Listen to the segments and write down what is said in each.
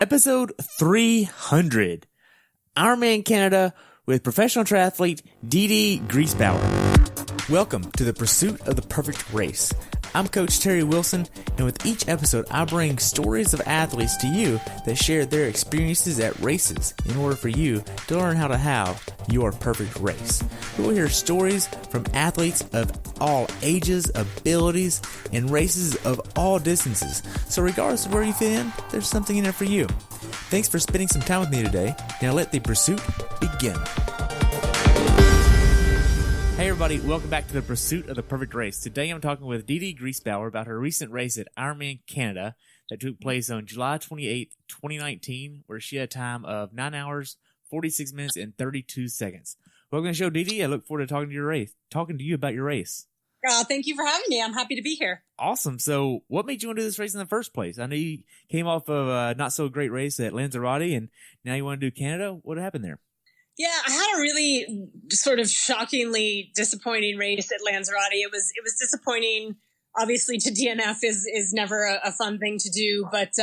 Episode 300, Ironman Canada with professional triathlete Dede Griesbauer. Welcome to the pursuit of the perfect race. I'm Coach Terry Wilson, and with each episode, I bring stories of athletes to you that share their experiences at races in order for you to learn how to have your perfect race. We will hear stories from athletes of all ages, abilities, and races of all distances. So regardless of where you fit in, there's something in there for you. Thanks for spending some time with me today. Now let the pursuit begin. Hey everybody, welcome back to the Pursuit of the Perfect Race. Today I'm talking with Dede Griesbauer about her recent race at Ironman Canada that took place on July 28th, 2019, where she had a time of 9 hours, 46 minutes, and 32 seconds. Welcome to the show, Dede. I look forward to talking to you about your race. Thank you for having me. I'm happy to be here. Awesome. So what made you want to do this race in the first place? I know you came off of a not so great race at Lanzarote, and now you want to do Canada. What happened there? Yeah, I had a really sort of shockingly disappointing race at Lanzarote. It was disappointing. Obviously, to DNF is never a fun thing to do, but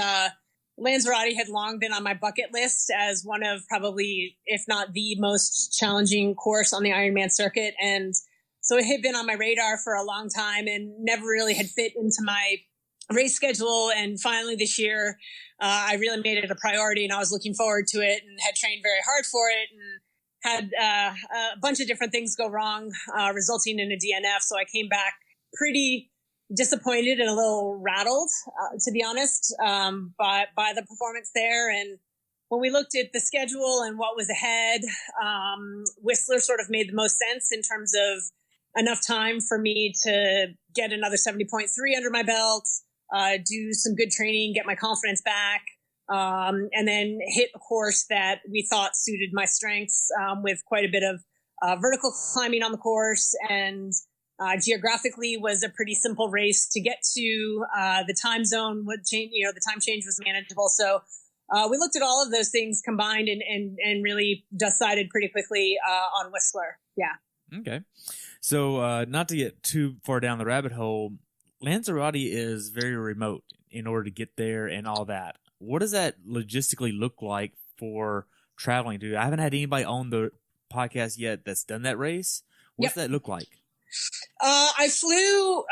Lanzarote had long been on my bucket list as one of probably, if not the most challenging course on the Ironman circuit. And so it had been on my radar for a long time and never really had fit into my race schedule. And finally this year, I really made it a priority and I was looking forward to it and had trained very hard for it and had a bunch of different things go wrong, resulting in a DNF. So I came back pretty disappointed and a little rattled, to be honest, by the performance there. And when we looked at the schedule and what was ahead, Whistler sort of made the most sense in terms of enough time for me to get another 70.3 under my belt, do some good training, get my confidence back, and then hit a course that we thought suited my strengths, with quite a bit of vertical climbing on the course, and geographically was a pretty simple race to get to. The time zone would change, the time change was manageable. So we looked at all of those things combined and really decided pretty quickly on Whistler. Yeah. Okay. So not to get too far down the rabbit hole, Lanzarote is very remote in order to get there and all that. What does that logistically look like for traveling to? I haven't had anybody on the podcast yet that's done that race. What's that look like? I flew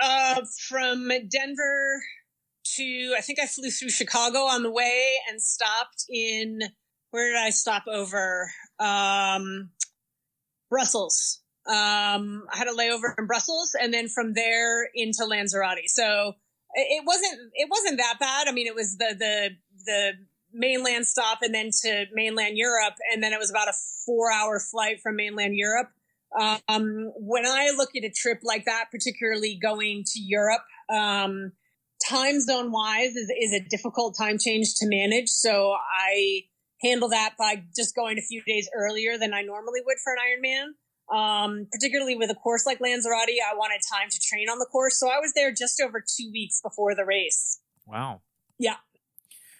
from Denver to, I think I flew through Chicago on the way and stopped in, where did I stop over? Brussels. I had a layover in Brussels and then from there into Lanzarote. So it wasn't that bad. I mean, it was the mainland stop and then to mainland Europe. And then it was about a 4-hour flight from mainland Europe. When I look at a trip like that, particularly going to Europe, time zone wise is a difficult time change to manage. So I handle that by just going a few days earlier than I normally would for an Ironman. Particularly with a course like Lanzarote, I wanted time to train on the course. So I was there just over 2 weeks before the race. Wow. Yeah.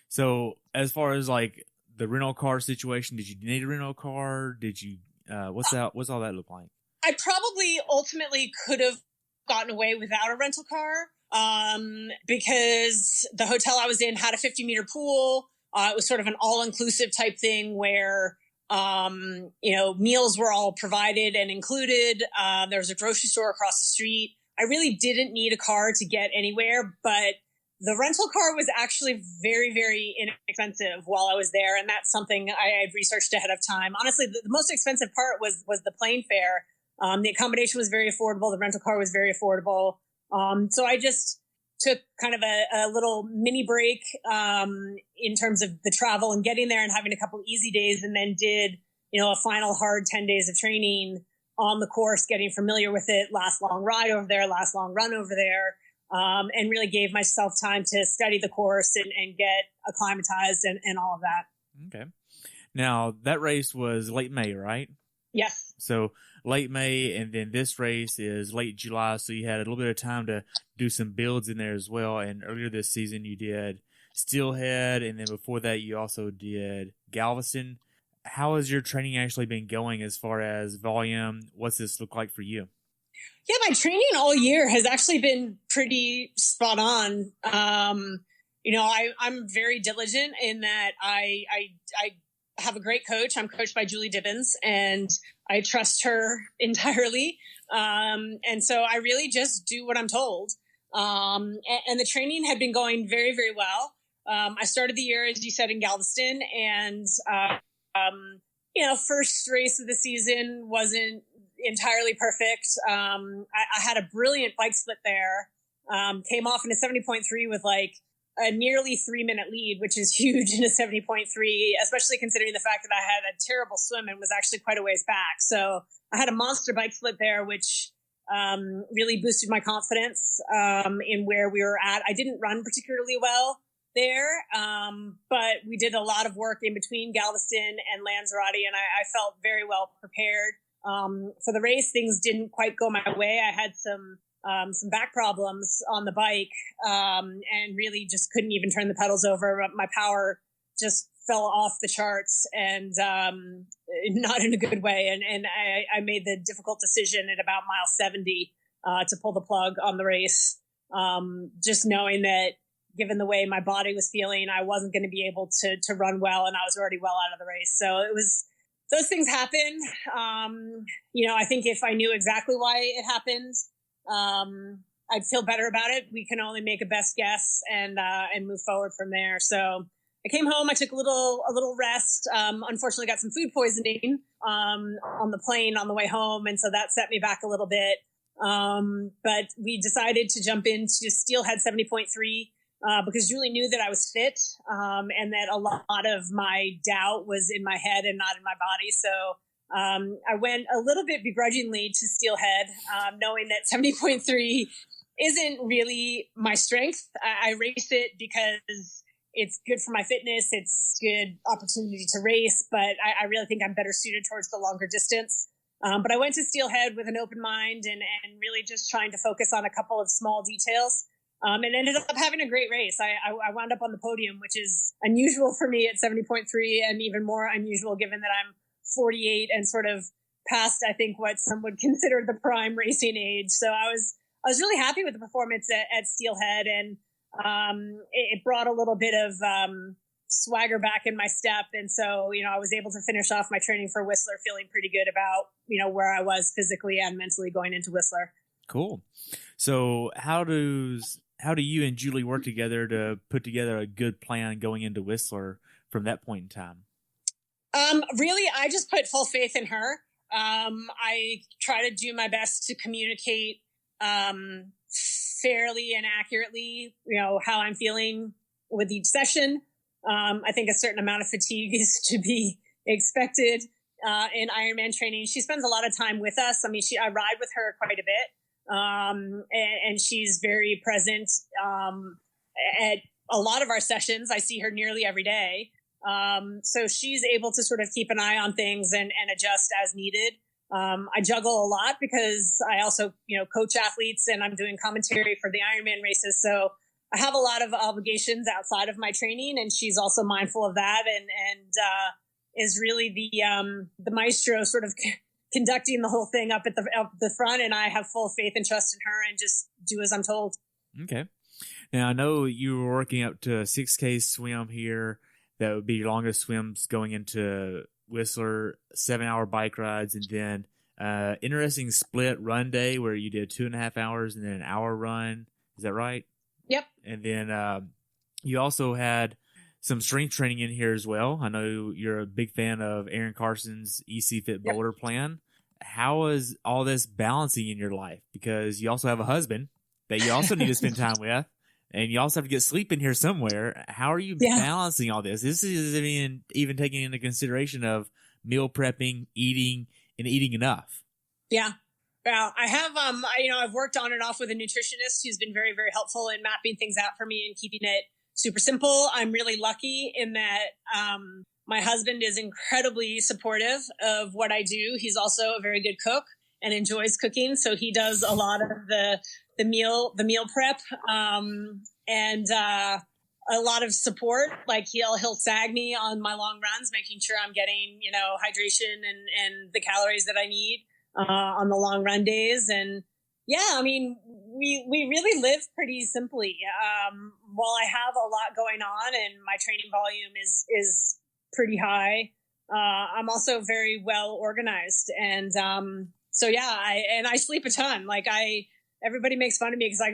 So as far as like the rental car situation, did you need a rental car? Did you, what's all that look like? I probably ultimately could have gotten away without a rental car, because the hotel I was in had a 50-meter pool. It was sort of an all-inclusive type thing where meals were all provided and included. There was a grocery store across the street. I really didn't need a car to get anywhere, but the rental car was actually very, very inexpensive while I was there. And that's something I had researched ahead of time. Honestly, the most expensive part was the plane fare. The accommodation was very affordable. The rental car was very affordable. So I just took kind of a little mini break in terms of the travel and getting there and having a couple easy days, and then did, a final hard 10 days of training on the course, getting familiar with it, last long ride over there, last long run over there, and really gave myself time to study the course and get acclimatized and all of that. Okay. Now, that race was late May, right? Yes. So late May, and then this race is late July, so you had a little bit of time to do some builds in there as well. And earlier this season, you did Steelhead, and then before that, you also did Galveston. How has your training actually been going as far as volume? What's this look like for you? Yeah, my training all year has actually been pretty spot on. I'm very diligent in that I have a great coach. I'm coached by Julie Dibens, and I trust her entirely. And so I really just do what I'm told. And the training had been going very, very well. I started the year, as you said, in Galveston, and, first race of the season wasn't entirely perfect. I had a brilliant bike split there. Came off in a 70.3 with like a nearly 3-minute lead, which is huge in a 70.3, especially considering the fact that I had a terrible swim and was actually quite a ways back. So I had a monster bike split there, which really boosted my confidence in where we were at. I didn't run particularly well there, but we did a lot of work in between Galveston and Lanzarote, and I felt very well prepared. For the race, things didn't quite go my way. I had some back problems on the bike, and really just couldn't even turn the pedals over. My power just fell off the charts, and not in a good way. And I made the difficult decision at about mile 70 to pull the plug on the race, just knowing that given the way my body was feeling, I wasn't going to be able to run well, and I was already well out of the race. So it was, those things happen. I think if I knew exactly why it happened, I'd feel better about it. We can only make a best guess and move forward from there. So I came home, I took a little rest. Unfortunately got some food poisoning, on the plane on the way home. And so that set me back a little bit. But we decided to jump into Steelhead 70.3, because Julie knew that I was fit, and that a lot of my doubt was in my head and not in my body. So I went a little bit begrudgingly to Steelhead, knowing that 70.3 isn't really my strength. I race it because it's good for my fitness. It's good opportunity to race, but I really think I'm better suited towards the longer distance. But I went to Steelhead with an open mind and really just trying to focus on a couple of small details. And ended up having a great race. I wound up on the podium, which is unusual for me at 70.3, and even more unusual given that I'm 48 and sort of past, I think, what some would consider the prime racing age. So I was really happy with the performance at Steelhead, and it brought a little bit of swagger back in my step. And so, I was able to finish off my training for Whistler feeling pretty good about, where I was physically and mentally going into Whistler. Cool. So how do you and Julie work together to put together a good plan going into Whistler from that point in time? Really, I just put full faith in her. I try to do my best to communicate fairly and accurately, how I'm feeling with each session. I think a certain amount of fatigue is to be expected in Ironman training. She spends a lot of time with us. I mean, I ride with her quite a bit. And she's very present at a lot of our sessions. I see her nearly every day. So she's able to sort of keep an eye on things and adjust as needed. I juggle a lot because I also, coach athletes, and I'm doing commentary for the Ironman races. So I have a lot of obligations outside of my training, and she's also mindful of that and is really the maestro sort of conducting the whole thing up at the front, and I have full faith and trust in her and just do as I'm told. Okay. Now, I know you were working up to a 6K swim here. That would be your longest swims going into Whistler, 7-hour bike rides, and then interesting split run day where you did 2.5 hours and then an hour run. Is that right? Yep. And then you also had some strength training in here as well. I know you're a big fan of Aaron Carson's EC Fit Boulder plan. How is all this balancing in your life? Because you also have a husband that you also need to spend time with, and you also have to get sleep in here somewhere. How are you balancing all this? This is even taking into consideration of meal prepping, eating, and eating enough. Yeah. Well, I have, I've worked on and off with a nutritionist who's been very, very helpful in mapping things out for me and keeping it super simple. I'm really lucky in that my husband is incredibly supportive of what I do. He's also a very good cook and enjoys cooking, so he does a lot of the meal prep and a lot of support. Like he'll sag me on my long runs, making sure I'm getting hydration and the calories that I need on the long run days. And Yeah, I mean, we really live pretty simply. While I have a lot going on and my training volume is pretty high, I'm also very well organized, and so yeah, I sleep a ton. Like everybody makes fun of me because I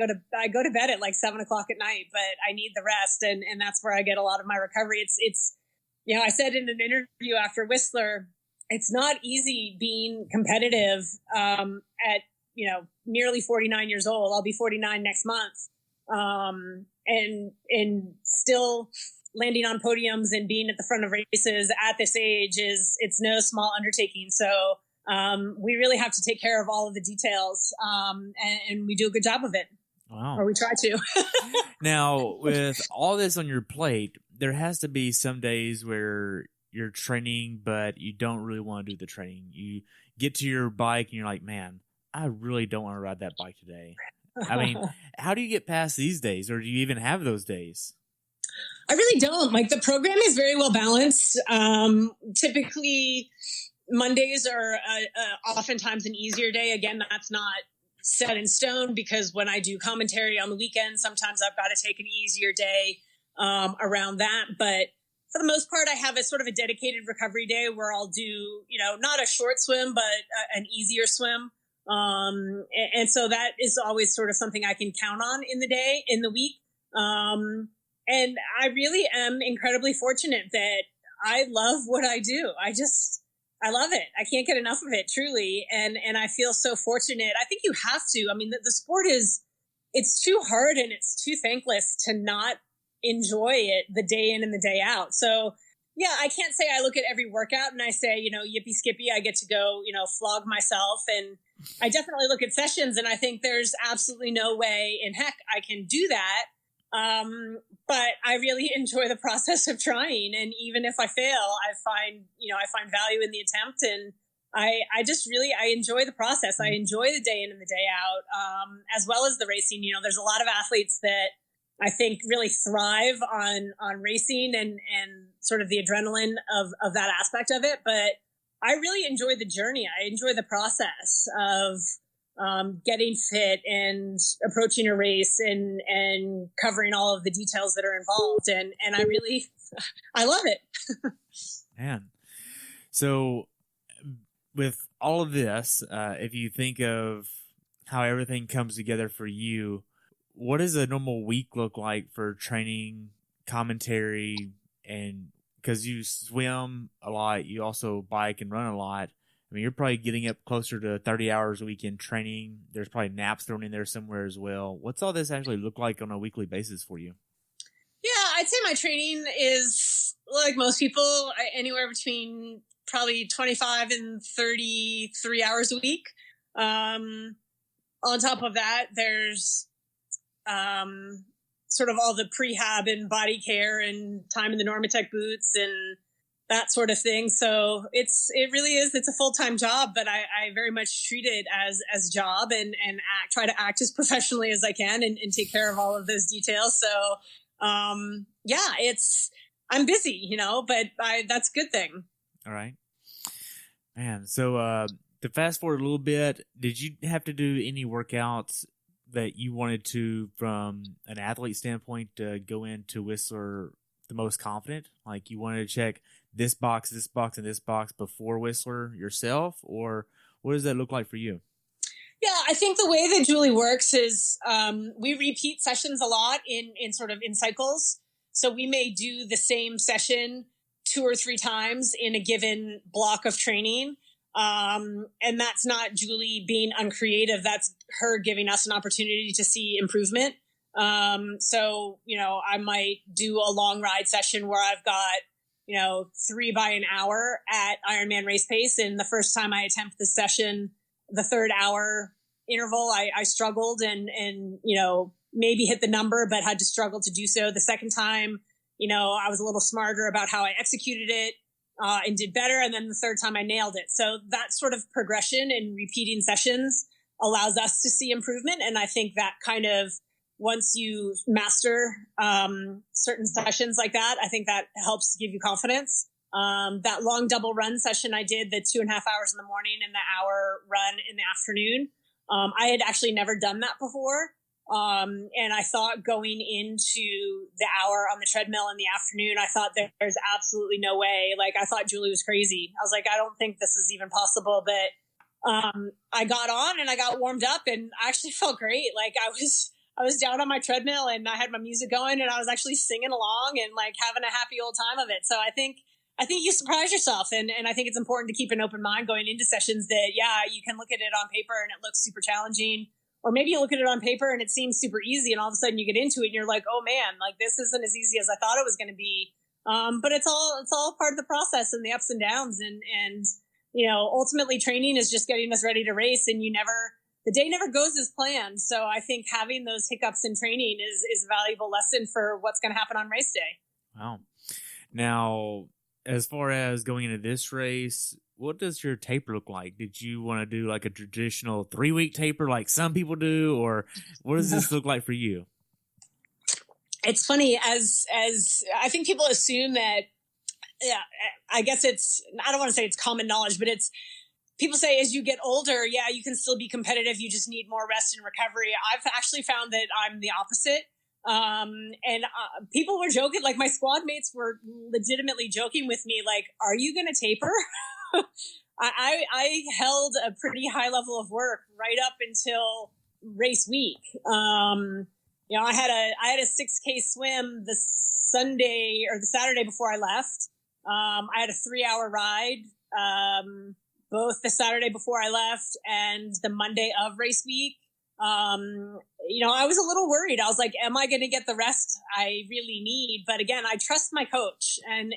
go to bed at like 7 o'clock at night, but I need the rest, and that's where I get a lot of my recovery. It's I said in an interview after Whistler, it's not easy being competitive at nearly 49 years old. I'll be 49 next month. And still landing on podiums and being at the front of races at this age it's no small undertaking. So, we really have to take care of all of the details. And we do a good job of it. Wow. Or we try to. Now, with all this on your plate, there has to be some days where you're training, but you don't really want to do the training. You get to your bike and you're like, man, I really don't want to ride that bike today. I mean, how do you get past these days, or do you even have those days? I really don't. Like, the program is very well balanced. Typically, Mondays are oftentimes an easier day. Again, that's not set in stone because when I do commentary on the weekend, sometimes I've got to take an easier day around that. But for the most part, I have a sort of a dedicated recovery day where I'll do, not a short swim, but an easier swim. And so that is always sort of something I can count on in the week. And I really am incredibly fortunate that I love what I do. I love it. I can't get enough of it, truly. And I feel so fortunate. I think you have to. I mean, the sport it's too hard and it's too thankless to not enjoy it the day in and the day out. So yeah, I can't say I look at every workout and I say, yippee skippy, I get to go, flog myself. And I definitely look at sessions and I think there's absolutely no way in heck I can do that. But I really enjoy the process of trying. And even if I fail, I find value in the attempt. And I just really, I enjoy the process. I enjoy the day in and the day out, as well as the racing. There's a lot of athletes that I think really thrive on racing and sort of the adrenaline of that aspect of it. But I really enjoy the journey. I enjoy the process of getting fit and approaching a race and covering all of the details that are involved. And I love it. Man. So with all of this, if you think of how everything comes together for you, what does a normal week look like for training, commentary, and because you swim a lot, you also bike and run a lot. I mean, you're probably getting up closer to 30 hours a week in training. There's probably naps thrown in there somewhere as well. What's all this actually look like on a weekly basis for you? Yeah, I'd say my training is, like most people, anywhere between probably 25 and 33 hours a week. On top of that, there's sort of all the prehab and body care and time in the Normatec boots and that sort of thing. So it really is, it's a full-time job, but I very much treat it as a job and try to act as professionally as I can and take care of all of those details. So, yeah, I'm busy, but that's a good thing. All right, man. So, to fast forward a little bit, did you have to do any workouts that you wanted to, from an athlete standpoint, to go into Whistler the most confident? Like you wanted to check this box, and this box before Whistler yourself, or what does that look like for you? Yeah, I think the way that Julie works is we repeat sessions a lot in cycles. So we may do the same session 2 or 3 times in a given block of training. And that's not Julie being uncreative. That's her giving us an opportunity to see improvement. So, I might do a long ride session where I've got, 3 by an hour at Ironman race pace. And the first time I attempt the session, the 3rd hour interval, I struggled and, maybe hit the number, but had to struggle to do so. The second time, I was a little smarter about how I executed it. And did better. And then the 3rd time I nailed it. So that sort of progression and repeating sessions allows us to see improvement. And I think that kind of, once you master certain sessions like that, I think that helps give you confidence. That long double run session I did, the 2.5 hours in the morning and the hour run in the afternoon, I had actually never done that before. And I thought going into the hour on the treadmill in the afternoon, I thought there's absolutely no way. Like, I thought Julie was crazy. I was like, I don't think this is even possible. But I got on and I got warmed up, and I actually felt great. Like, I was down on my treadmill and I had my music going, and I was actually singing along and like having a happy old time of it. So I think you surprise yourself. And I think it's important to keep an open mind going into sessions that, yeah, you can look at it on paper and it looks super challenging. Or maybe you look at it on paper and it seems super easy, and all of a sudden you get into it and you're like, oh man, like this isn't as easy as I thought it was going to be. But it's all part of the process and the ups and downs. And, you know, ultimately training is just getting us ready to race, and the day never goes as planned. So I think having those hiccups in training is a valuable lesson for what's going to happen on race day. Wow. Now, as far as going into this race, what does your taper look like? Did you want to do like a traditional 3-week taper like some people do, or what does this look like for you? It's funny, as I think people assume that, yeah, I guess I don't want to say it's common knowledge, but people say as you get older, yeah, you can still be competitive. You just need more rest and recovery. I've actually found that I'm the opposite. And people were joking, like my squad mates were legitimately joking with me, like, are you going to taper? I held a pretty high level of work right up until race week. You know, I had a 6K swim the Sunday or the Saturday before I left. I had a 3-hour ride, both the Saturday before I left and the Monday of race week. You know, I was a little worried. I was like, am I going to get the rest I really need? But again, I trust my coach, and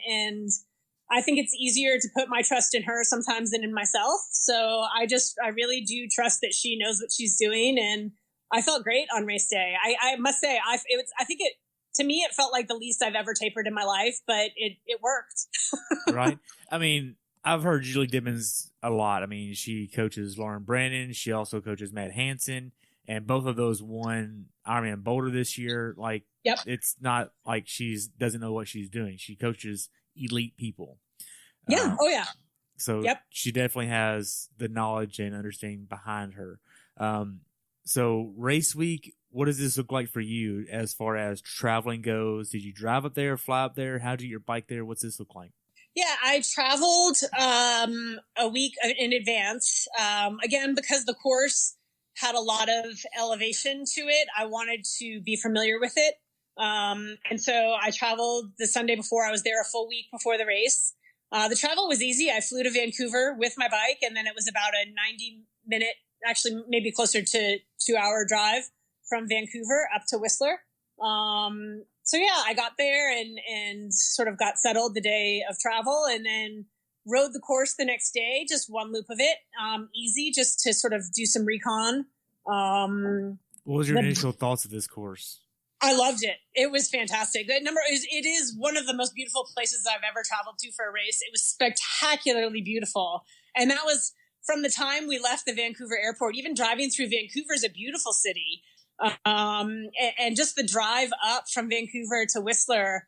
I think it's easier to put my trust in her sometimes than in myself. So I really do trust that she knows what she's doing. And I felt great on race day. I must say, to me, it felt like the least I've ever tapered in my life, but it worked. Right. I mean, I've heard Julie Dibens a lot. I mean, she coaches Lauren Brandon. She also coaches Matt Hansen. And both of those won Ironman Boulder this year. Like, yep. It's not like she doesn't know what she's doing. She coaches elite people. Yeah. Oh, yeah. So yep. She definitely has the knowledge and understanding behind her. So race week, what does this look like for you as far as traveling goes? Did you drive up there, fly up there? How did you get your bike there? What's this look like? Yeah, I traveled a week in advance. Again, because the course had a lot of elevation to it, I wanted to be familiar with it. And so I traveled the Sunday before. I was there a full week before the race. The travel was easy. I flew to Vancouver with my bike, and then it was about a 90-minute, actually maybe closer to 2-hour drive from Vancouver up to Whistler. So yeah, I got there and sort of got settled the day of travel, and then rode the course the next day, just one loop of it. Easy, just to sort of do some recon. What was your initial thoughts of this course? I loved it. It was fantastic. It is one of the most beautiful places I've ever traveled to for a race. It was spectacularly beautiful. And that was from the time we left the Vancouver airport. Even driving through Vancouver is a beautiful city. And just the drive up from Vancouver to Whistler,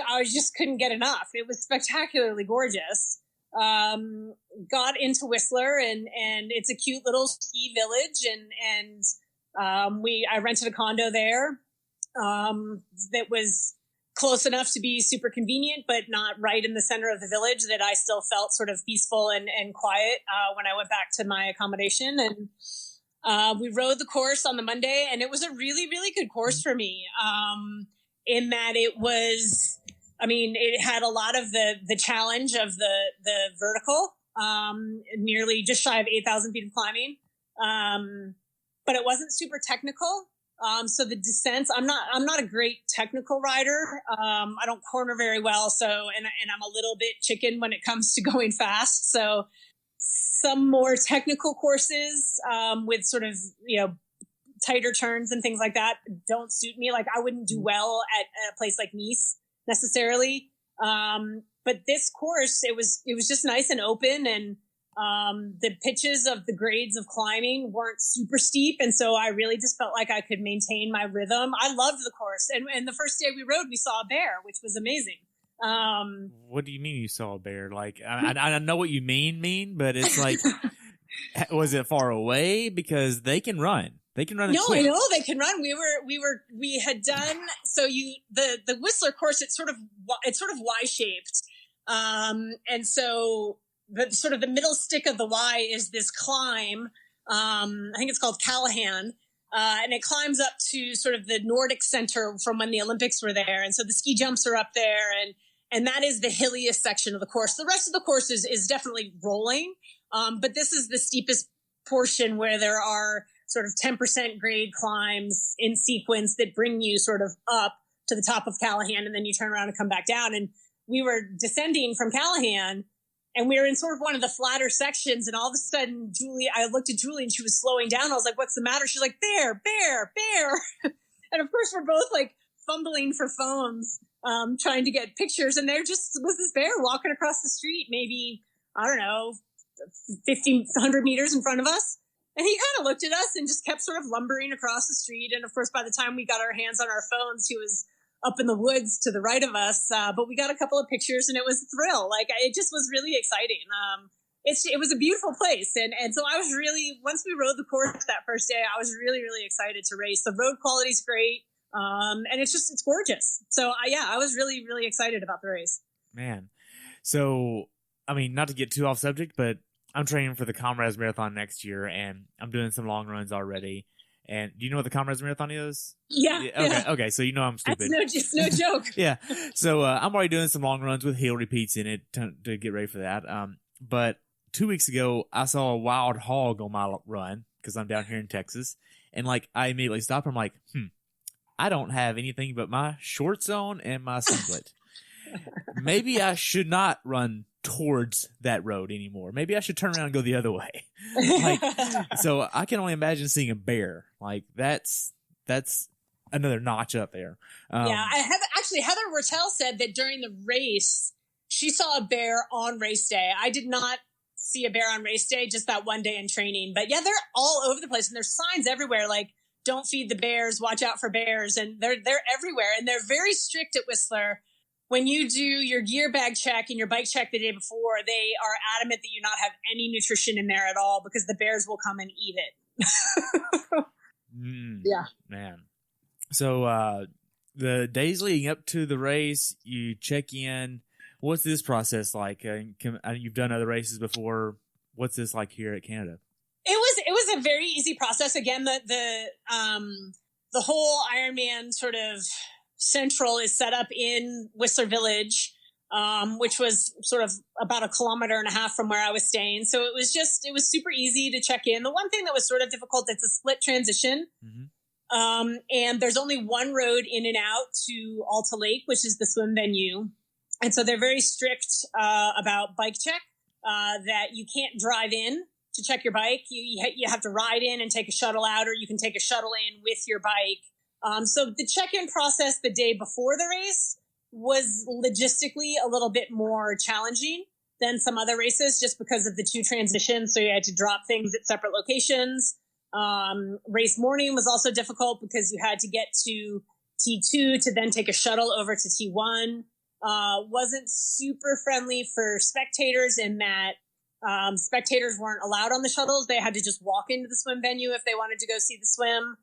I just couldn't get enough. It was spectacularly gorgeous. Got into Whistler, and it's a cute little ski village, and I rented a condo there that was close enough to be super convenient, but not right in the center of the village, that I still felt sort of peaceful and quiet when I went back to my accommodation. And we rode the course on the Monday, and it was a really, really good course for me, in that it had a lot of the challenge of the vertical, nearly just shy of 8,000 feet of climbing. But it wasn't super technical. So the descents, I'm not a great technical rider. I don't corner very well. And I'm a little bit chicken when it comes to going fast. So some more technical courses, with sort of, tighter turns and things like that don't suit me. Like, I wouldn't do well at a place like Nice necessarily. But this course, it was just nice and open, and the pitches of the grades of climbing weren't super steep. And so I really just felt like I could maintain my rhythm. I loved the course. And the first day we rode, we saw a bear, which was amazing. What do you mean you saw a bear? Like, I know what you mean, but it's like, Was it far away? Because they can run. They can run. No, I know they can run. We had done, so the Whistler course, it's sort of Y-shaped. And so the middle stick of the Y is this climb. I think it's called Callahan. And it climbs up to sort of the Nordic center from when the Olympics were there. And so the ski jumps are up there, and that is the hilliest section of the course. The rest of the course is definitely rolling. But this is the steepest portion where there are sort of 10% grade climbs in sequence that bring you sort of up to the top of Callahan, and then you turn around and come back down. And we were descending from Callahan, and we were in sort of one of the flatter sections, and all of a sudden I looked at Julie and she was slowing down. I was like, what's the matter? She's like, bear. And of course we're both like fumbling for phones, trying to get pictures. And there just was this bear walking across the street, maybe, I don't know, 50, 100 meters in front of us. And he kind of looked at us and just kept sort of lumbering across the street. And of course, by the time we got our hands on our phones, he was up in the woods to the right of us. But we got a couple of pictures, and it was a thrill. Like, it just was really exciting. It was a beautiful place. And so I was really, once we rode the course that first day, I was really, really excited to race. The road quality's great. And it's gorgeous. So I was really, really excited about the race. Man. So, I mean, not to get too off subject, but I'm training for the Comrades Marathon next year, and I'm doing some long runs already. And do you know what the Comrades Marathon is? Yeah. Okay. So you know I'm stupid. It's no joke. Yeah. So I'm already doing some long runs with hill repeats in it to get ready for that. But 2 weeks ago, I saw a wild hog on my run because I'm down here in Texas, and like I immediately stopped. I'm like, I don't have anything but my shorts on and my singlet. Maybe I should not run towards that road anymore. Maybe I should turn around and go the other way. So I can only imagine seeing a bear. Like that's another notch up there. Heather Rotel said that during the race, she saw a bear on race day. I did not see a bear on race day, just that one day in training. But yeah, they're all over the place, and there's signs everywhere like, don't feed the bears, watch out for bears. And they're everywhere. And they're very strict at Whistler. When you do your gear bag check and your bike check the day before, they are adamant that you not have any nutrition in there at all because the bears will come and eat it. Yeah. Man. So the days leading up to the race, you check in. What's this process like? You've done other races before. What's this like here at Canada? It was a very easy process. Again, the whole Ironman sort of central is set up in Whistler Village, which was sort of about 1.5 kilometers from where I was staying. So it was super easy to check in. The one thing that was sort of difficult, it's a split transition. Mm-hmm. And there's only one road in and out to Alta Lake, which is the swim venue. And so they're very strict about bike check, that you can't drive in to check your bike. You have to ride in and take a shuttle out, or you can take a shuttle in with your bike. So the check-in process the day before the race was logistically a little bit more challenging than some other races just because of the 2 transitions. So you had to drop things at separate locations. Race morning was also difficult because you had to get to T2 to then take a shuttle over to T1. Wasn't super friendly for spectators in that spectators weren't allowed on the shuttles. They had to just walk into the swim venue if they wanted to go see the swim.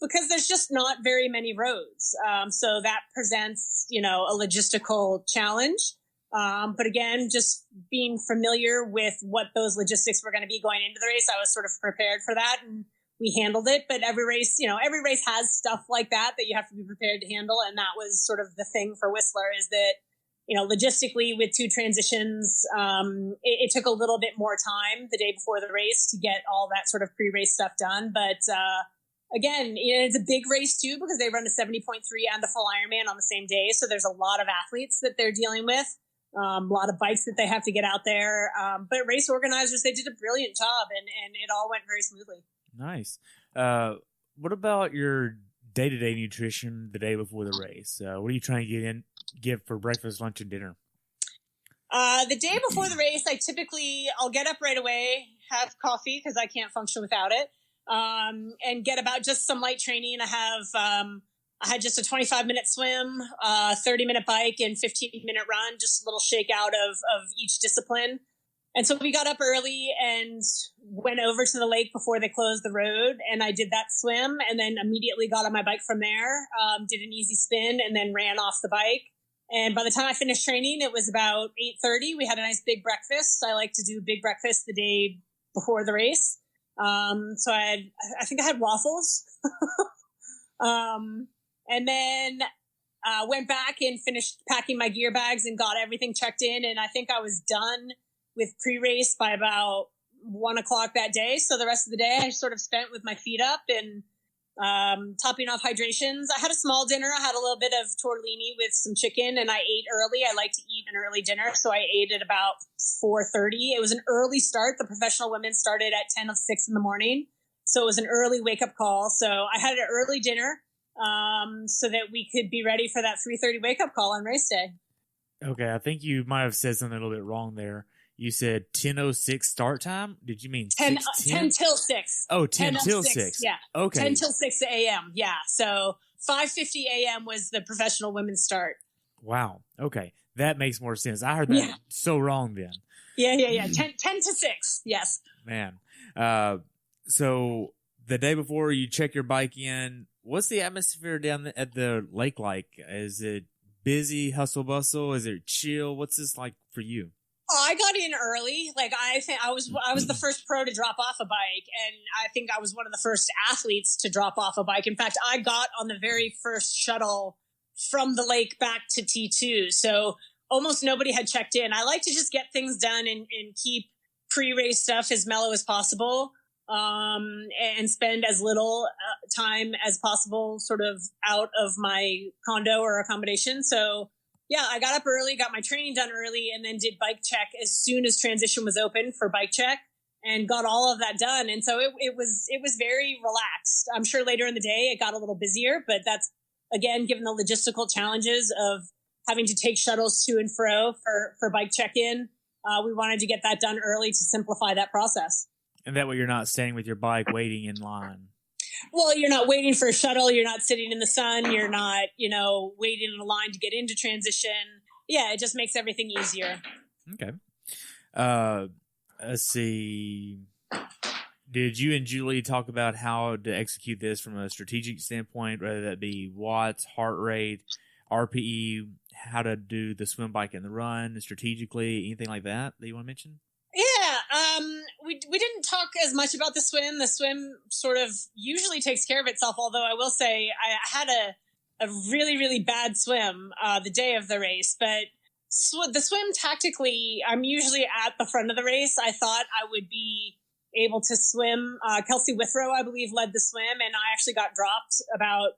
Because there's just not very many roads. So that presents, a logistical challenge. But again, just being familiar with what those logistics were going to be going into the race, I was sort of prepared for that, and we handled it. But every race has stuff like that you have to be prepared to handle. And that was sort of the thing for Whistler, is that, logistically with 2 transitions, it took a little bit more time the day before the race to get all that sort of pre-race stuff done. But, again, it's a big race too, because they run a 70.3 and the full Ironman on the same day. So there's a lot of athletes that they're dealing with, a lot of bikes that they have to get out there. But race organizers, they did a brilliant job, and it all went very smoothly. Nice. What about your day-to-day nutrition the day before the race? What are you trying to get for breakfast, lunch, and dinner? The day before the race, I'll get up right away, have coffee because I can't function without it. And get about just some light training. I had just a 25-minute swim, 30-minute bike, and 15-minute run, just a little shakeout of each discipline. And so we got up early and went over to the lake before they closed the road. And I did that swim and then immediately got on my bike from there, did an easy spin and then ran off the bike. And by the time I finished training, it was about 8:30. We had a nice big breakfast. I like to do big breakfast the day before the race. So I think I had waffles. And then went back and finished packing my gear bags and got everything checked in. And I think I was done with pre-race by about 1 o'clock that day. So the rest of the day I sort of spent with my feet up and topping off hydrations. I had a small dinner. I had a little bit of tortellini with some chicken and I ate early. I like to eat an early dinner. So I ate at about 4:30. It was an early start. The professional women started at 10:06 in the morning. So it was an early wake up call. So I had an early dinner so that we could be ready for that 3:30 wake up call on race day. Okay. I think you might have said something a little bit wrong there. You said 10:06 start time. Did you mean 10 till 6? Oh, 10 till 6. Yeah. Okay. 10 till 6 a.m. Yeah. So 5:50 a.m. was the professional women's start. Wow. Okay. That makes more sense. I heard that so wrong then. Yeah. 10 to 6. Yes. Man. So the day before you check your bike in, what's the atmosphere down at the lake like? Is it busy, hustle bustle? Is it chill? What's this like for you? Oh, I got in early. Like I think I was the first pro to drop off a bike, and I think I was one of the first athletes to drop off a bike. In fact, I got on the very first shuttle from the lake back to T2. So almost nobody had checked in. I like to just get things done and keep pre-race stuff as mellow as possible, and spend as little time as possible sort of out of my condo or accommodation. So yeah, I got up early, got my training done early, and then did bike check as soon as transition was open for bike check and got all of that done. And so it was very relaxed. I'm sure later in the day it got a little busier, but that's, again, given the logistical challenges of having to take shuttles to and fro for bike check-in, we wanted to get that done early to simplify that process. And that way you're not staying with your bike waiting in line. Well, you're not waiting for a shuttle. You're not sitting in the sun. You're not, waiting in a line to get into transition. Yeah, it just makes everything easier. Okay. Let's see. Did you and Julie talk about how to execute this from a strategic standpoint, whether that be watts, heart rate, RPE, how to do the swim, bike, and the run strategically, anything like that you want to mention? Yeah, we didn't talk as much about the swim. The swim sort of usually takes care of itself, although I will say I had a really, really bad swim the day of the race. But the swim tactically, I'm usually at the front of the race. I thought I would be able to swim. Kelsey Withrow, I believe, led the swim, and I actually got dropped about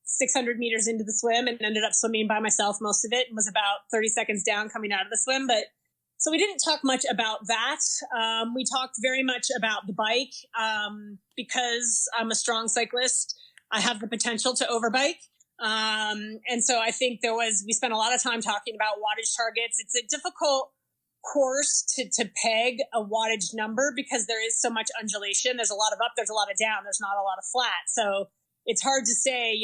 600 meters into the swim and ended up swimming by myself most of it and was about 30 seconds down coming out of the swim. But so we didn't talk much about that. We talked very much about the bike because I'm a strong cyclist. I have the potential to overbike. And so I think we spent a lot of time talking about wattage targets. It's a difficult course to peg a wattage number because there is so much undulation. There's a lot of up, there's a lot of down, there's not a lot of flat. So it's hard to say,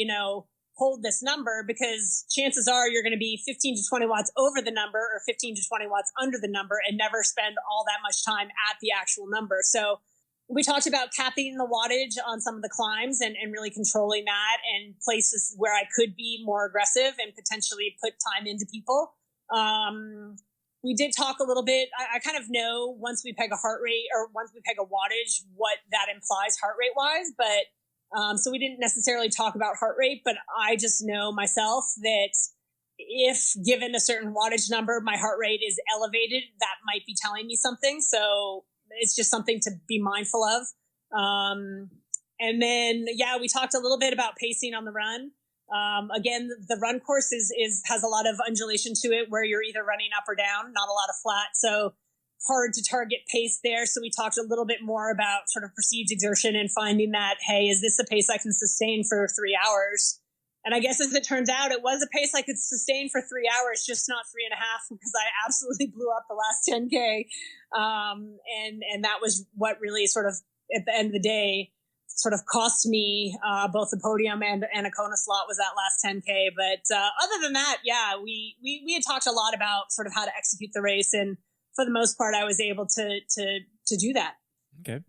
hold this number because chances are you're going to be 15 to 20 watts over the number or 15 to 20 watts under the number and never spend all that much time at the actual number. So we talked about capping the wattage on some of the climbs and really controlling that and places where I could be more aggressive and potentially put time into people. We did talk a little bit. I kind of know once we peg a heart rate or once we peg a wattage, what that implies heart rate wise, but so we didn't necessarily talk about heart rate, but I just know myself that if given a certain wattage number, my heart rate is elevated, that might be telling me something. So it's just something to be mindful of. And then, we talked a little bit about pacing on the run. Again, the run course has a lot of undulation to it where you're either running up or down, not a lot of flat. So hard to target pace there. So we talked a little bit more about sort of perceived exertion and finding that, hey, is this a pace I can sustain for 3 hours? And I guess as it turns out, it was a pace I could sustain for 3 hours, just not 3.5, because I absolutely blew up the last 10K. And that was what really sort of at the end of the day sort of cost me both the podium and a Kona slot was that last 10K. But other than that, we had talked a lot about sort of how to execute the race. And for the most part, I was able to do that. Okay.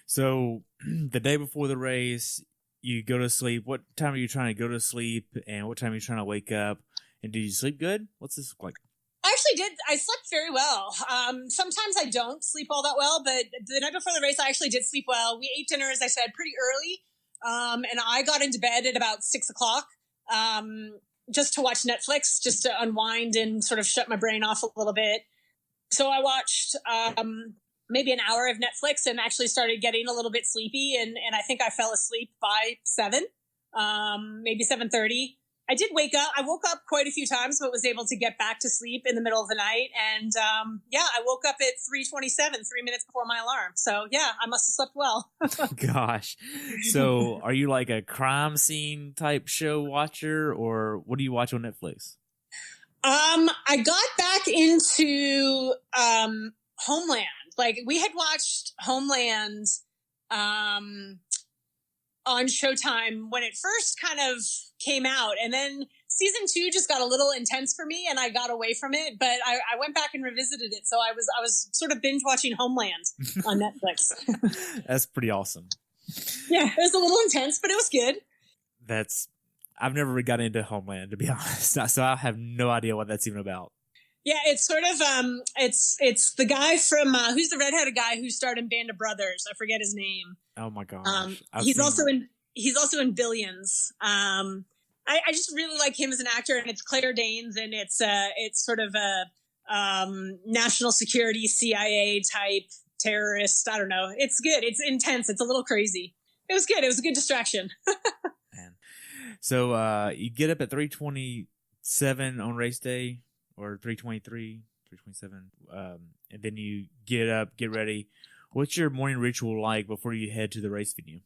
So the day before the race, you go to sleep. What time are you trying to go to sleep, and what time are you trying to wake up? And did you sleep good? What's this look like? I actually did. I slept very well. Sometimes I don't sleep all that well, but the night before the race, I actually did sleep well. We ate dinner, as I said, pretty early. And I got into bed at about 6:00, just to watch Netflix, just to unwind and sort of shut my brain off a little bit. So I watched, maybe an hour of Netflix and actually started getting a little bit sleepy. And I think I fell asleep by 7, maybe 7:30. I did wake up. I woke up quite a few times, but was able to get back to sleep in the middle of the night. And I woke up at 3:27, 3 minutes before my alarm. So yeah, I must have slept well. Gosh. So are you like a crime scene type show watcher, or what do you watch on Netflix? I got back into Homeland. Like, we had watched Homeland on Showtime when it first kind of came out, and then season 2 just got a little intense for me and I got away from it, but I went back and revisited it. So I was sort of binge watching Homeland on Netflix. That's pretty awesome. Yeah, it was a little intense, but it was good. I've never got into Homeland, to be honest. So I have no idea what that's even about. Yeah, it's sort of it's the guy from who's the redheaded guy who starred in Band of Brothers. I forget his name. Oh my gosh. He's also in Billions. I just really like him as an actor, and it's Claire Danes, and it's sort of a national security CIA type terrorist. I don't know. It's good. It's intense. It's a little crazy. It was good. It was a good distraction. Man. So you get up at 3:27 on race day, or 3:23, 3:27, and then you get up, get ready. What's your morning ritual like before you head to the race venue?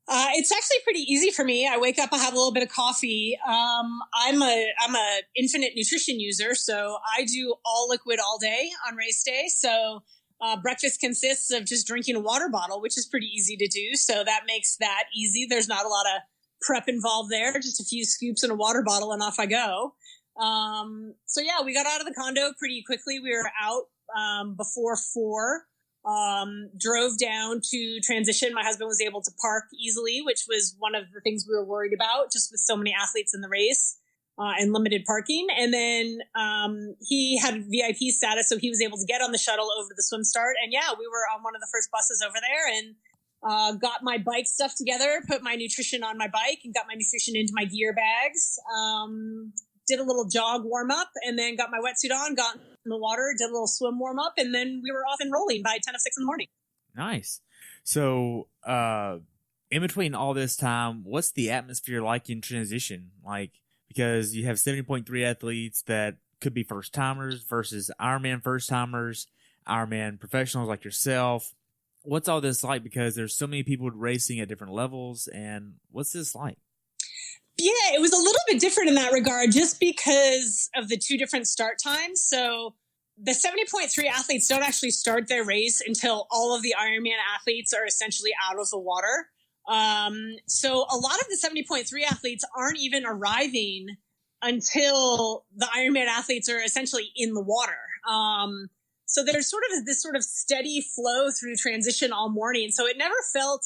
It's actually pretty easy for me. I wake up, I have a little bit of coffee. I'm a infinite nutrition user, so I do all liquid all day on race day. So breakfast consists of just drinking a water bottle, which is pretty easy to do. So that makes that easy. There's not a lot of prep involved there. Just a few scoops in a water bottle and off I go. So yeah, we got out of the condo pretty quickly. We were out before 4. Drove down to transition. My husband was able to park easily, which was one of the things we were worried about, just with so many athletes in the race, and limited parking. And then, he had VIP status, so he was able to get on the shuttle over to the swim start. And yeah, we were on one of the first buses over there, and, got my bike stuff together, put my nutrition on my bike, and got my nutrition into my gear bags. Did a little jog warm up, and then got my wetsuit on, got in the water, did a little swim warm up, and then we were off and rolling by 10 of 6 in the morning. Nice. So, in between all this time, what's the atmosphere like in transition? Like, because you have 70.3 athletes that could be first timers versus Ironman first timers, Ironman professionals like yourself. What's all this like? Because there's so many people racing at different levels, and what's this like? Yeah, it was a little bit different in that regard, just because of the 2 different start times. So the 70.3 athletes don't actually start their race until all of the Ironman athletes are essentially out of the water. So a lot of the 70.3 athletes aren't even arriving until the Ironman athletes are essentially in the water. So there's sort of this sort of steady flow through transition all morning. So it never felt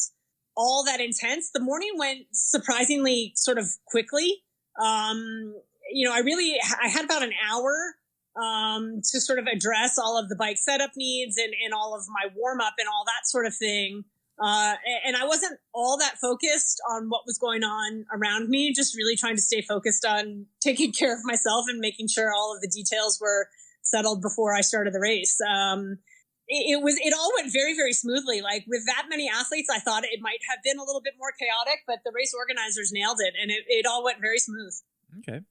all that intense. The morning went surprisingly sort of quickly. I had about an hour to sort of address all of the bike setup needs and all of my warm up and all that sort of thing. And I wasn't all that focused on what was going on around me, just really trying to stay focused on taking care of myself and making sure all of the details were settled before I started the race. It all went very, very smoothly. Like, with that many athletes, I thought it might have been a little bit more chaotic, but the race organizers nailed it, and it all went very smooth. Okay.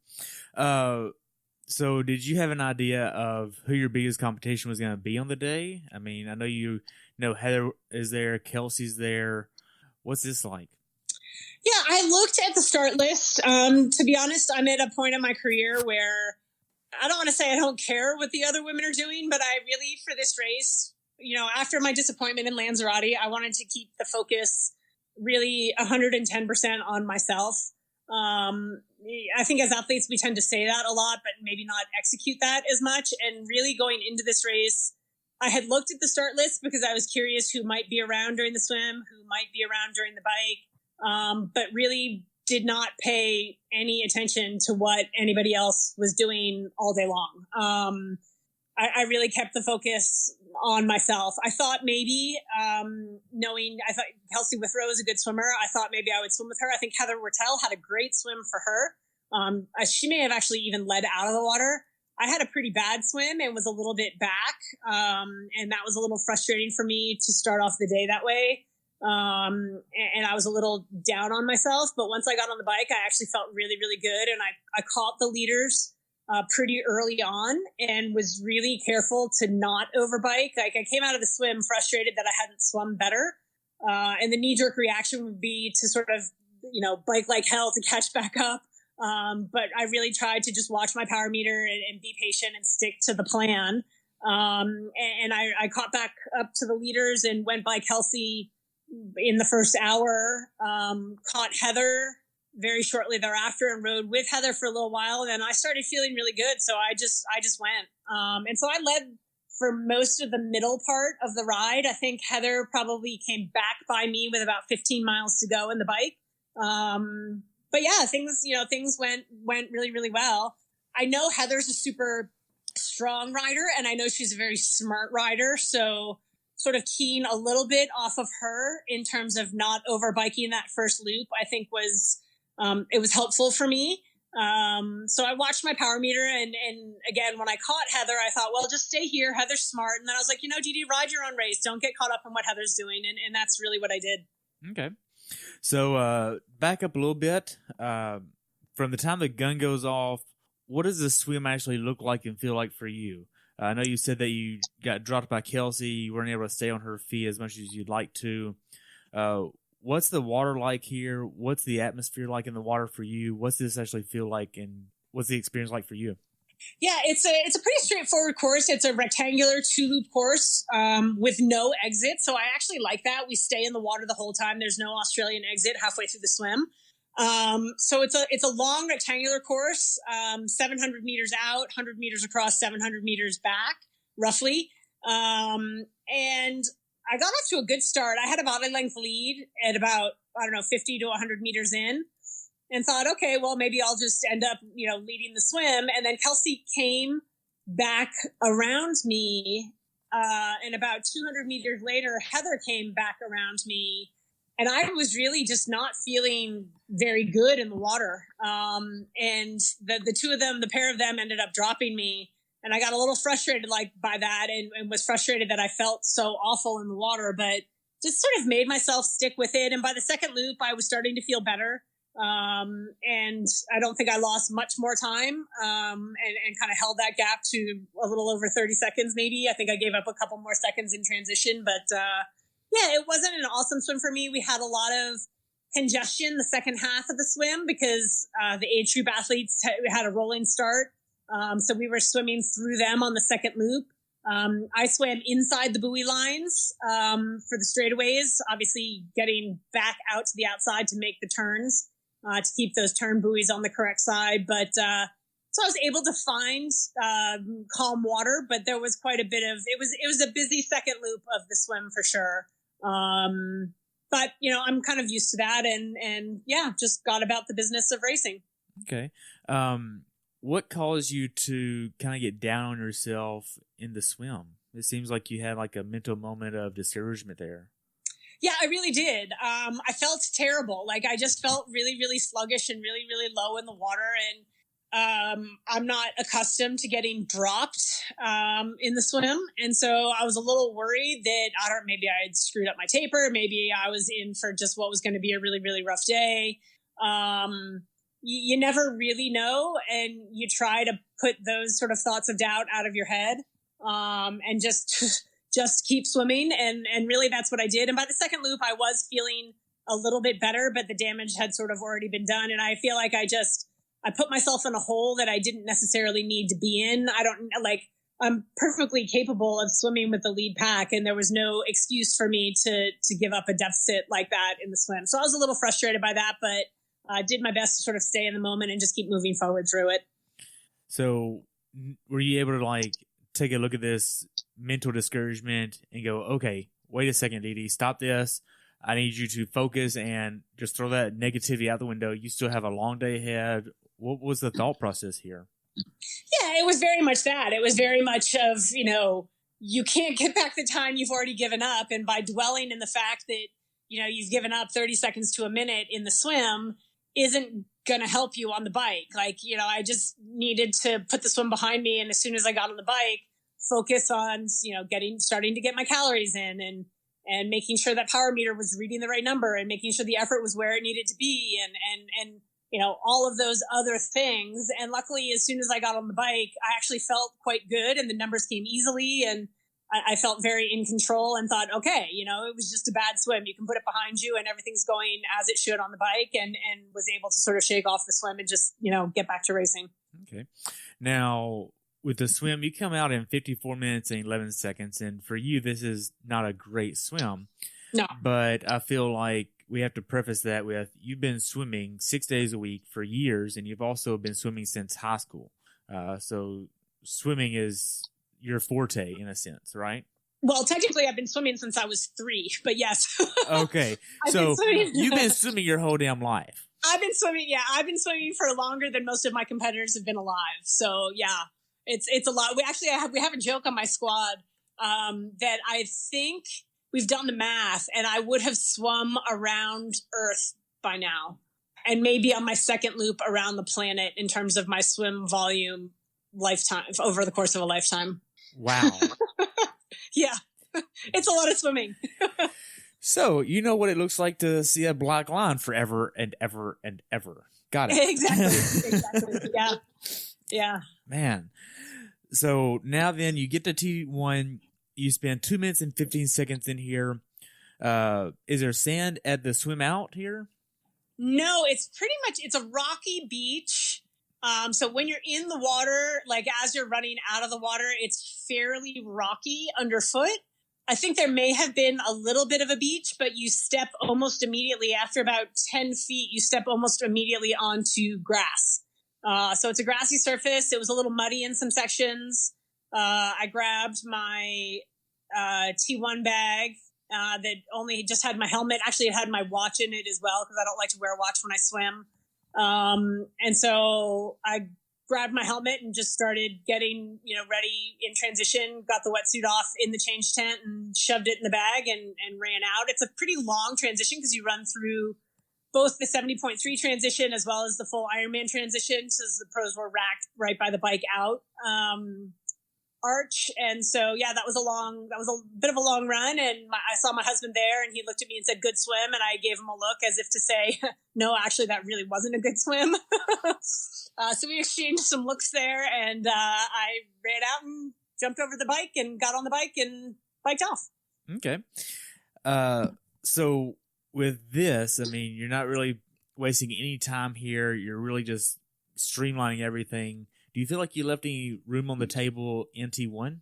So did you have an idea of who your biggest competition was going to be on the day? I mean, I know you know Heather is there, Kelsey's there. What's this like? Yeah, I looked at the start list. To be honest, I'm at a point in my career where I don't want to say I don't care what the other women are doing, but I really, for this race, after my disappointment in Lanzarote, I wanted to keep the focus really 110% on myself. I think as athletes, we tend to say that a lot, but maybe not execute that as much. And really going into this race, I had looked at the start list because I was curious who might be around during the swim, who might be around during the bike, but really did not pay any attention to what anybody else was doing all day long. I really kept the focus on myself. I thought maybe, I thought Kelsey Withrow was a good swimmer. I thought maybe I would swim with her. I think Heather Wertel had a great swim for her. She may have actually even led out of the water. I had a pretty bad swim and was a little bit back. And that was a little frustrating for me to start off the day that way. And I was a little down on myself, but once I got on the bike, I actually felt really, really good. And I caught the leaders pretty early on and was really careful to not overbike. Like I came out of the swim frustrated that I hadn't swum better. And the knee-jerk reaction would be to sort of, bike like hell to catch back up. But I really tried to just watch my power meter and be patient and stick to the plan. And I caught back up to the leaders and went by Kelsey in the first hour, caught Heather very shortly thereafter and rode with Heather for a little while. And then I started feeling really good. So I just went. And so I led for most of the middle part of the ride. I think Heather probably came back by me with about 15 miles to go in the bike. But yeah, things went really, really well. I know Heather's a super strong rider and I know she's a very smart rider. So sort of keying a little bit off of her in terms of not overbiking that first loop, I think it was helpful for me. So I watched my power meter and again, when I caught Heather, I thought, well, just stay here. Heather's smart. And then I was like, Dede, ride your own race. Don't get caught up in what Heather's doing. And that's really what I did. Okay. So, back up a little bit, from the time the gun goes off, what does the swim actually look like and feel like for you? I know you said that you got dropped by Kelsey. You weren't able to stay on her feet as much as you'd like to. What's the water like here? What's the atmosphere like in the water for you? What's this actually feel like, and what's the experience like for you? Yeah, it's a pretty straightforward course. It's a rectangular 2-loop course with no exit. So I actually like that. We stay in the water the whole time. There's no Australian exit halfway through the swim. So it's a long rectangular course, 700 meters out, 100 meters across, 700 meters back, roughly. And I got off to a good start. I had a body length lead at about, 50 to 100 meters in and thought, okay, well, maybe I'll just end up, leading the swim. And then Kelsey came back around me. And about 200 meters later, Heather came back around me. And I was really just not feeling very good in the water. And the two of them, the pair of them ended up dropping me. And I got a little frustrated by that and was frustrated that I felt so awful in the water, but just sort of made myself stick with it. And by the second loop, I was starting to feel better. And I don't think I lost much more time, and kind of held that gap to a little over 30 seconds, maybe. I think I gave up a couple more seconds in transition, but, yeah, it wasn't an awesome swim for me. We had a lot of congestion the second half of the swim because, the age group athletes had a rolling start. So we were swimming through them on the second loop. I swam inside the buoy lines, for the straightaways, obviously getting back out to the outside to make the turns, to keep those turn buoys on the correct side. But, so I was able to find, calm water, but there was quite a bit of, it was a busy second loop of the swim for sure. But I'm kind of used to that and yeah, just got about the business of racing. Okay. What caused you to kind of get down on yourself in the swim? It seems like you had like a mental moment of discouragement there. Yeah, I really did. I felt terrible. Like I just felt really, really sluggish and really, really low in the water. And I'm not accustomed to getting dropped in the swim. And so I was a little worried that maybe I had screwed up my taper. Maybe I was in for just what was going to be a really, really rough day. You never really know. And you try to put those sort of thoughts of doubt out of your head, and just keep swimming. And really that's what I did. And by the second loop, I was feeling a little bit better, but the damage had sort of already been done. And I feel like I put myself in a hole that I didn't necessarily need to be in. I'm perfectly capable of swimming with the lead pack, and there was no excuse for me to give up a deficit like that in the swim. So I was a little frustrated by that, but did my best to sort of stay in the moment and just keep moving forward through it. So were you able to like take a look at this mental discouragement and go, okay, wait a second, Dede, stop this. I need you to focus and just throw that negativity out the window. You still have a long day ahead. What was the thought process here? Yeah, it was very much that. It was very much of, you can't get back the time you've already given up. And by dwelling in the fact that, you've given up 30 seconds to a minute in the swim isn't going to help you on the bike. Like, I just needed to put the swim behind me. And as soon as I got on the bike, focus on, starting to get my calories in and making sure that power meter was reading the right number and making sure the effort was where it needed to be and all of those other things. And luckily, as soon as I got on the bike, I actually felt quite good and the numbers came easily and I felt very in control and thought, okay, it was just a bad swim. You can put it behind you and everything's going as it should on the bike and was able to sort of shake off the swim and just, get back to racing. Okay. Now, with the swim, you come out in 54 minutes and 11 seconds. And for you, this is not a great swim. No. But I feel like we have to preface that with you've been swimming 6 days a week for years, and you've also been swimming since high school. So swimming is your forte in a sense, right? Well, technically, I've been swimming since I was 3, but yes. Okay. So you've been swimming your whole damn life. I've been swimming for longer than most of my competitors have been alive. So yeah, it's a lot. We have a joke on my squad that I think we've done the math and I would have swum around Earth by now and maybe on my second loop around the planet in terms of my swim volume lifetime over the course of a lifetime. Wow. Yeah. It's a lot of swimming. So, you know what it looks like to see a black line forever and ever and ever. Got it. Exactly. Yeah. Yeah. Man. So now then you get to T1, you spend 2 minutes and 15 seconds in here. Is there sand at the swim out here? No, it's a rocky beach. So when you're in the water, like as you're running out of the water, it's fairly rocky underfoot. I think there may have been a little bit of a beach, but you step almost immediately after about 10 feet, you step almost immediately onto grass. So it's a grassy surface. It was a little muddy in some sections. I grabbed my T1 bag that only just had my helmet. Actually, it had my watch in it as well because I don't like to wear a watch when I swim. And so I grabbed my helmet and just started getting, ready in transition, got the wetsuit off in the change tent and shoved it in the bag and ran out. It's a pretty long transition because you run through both the 70.3 transition as well as the full Ironman transition. So the pros were racked right by the bike out, arch. And so, yeah, that was a bit of a long run. And I saw my husband there and he looked at me and said, good swim. And I gave him a look as if to say, no, actually, that really wasn't a good swim. So we exchanged some looks there and I ran out and jumped over the bike and got on the bike and biked off. Okay. So with this, I mean, you're not really wasting any time here. You're really just streamlining everything. Do you feel like you left any room on the table in T1?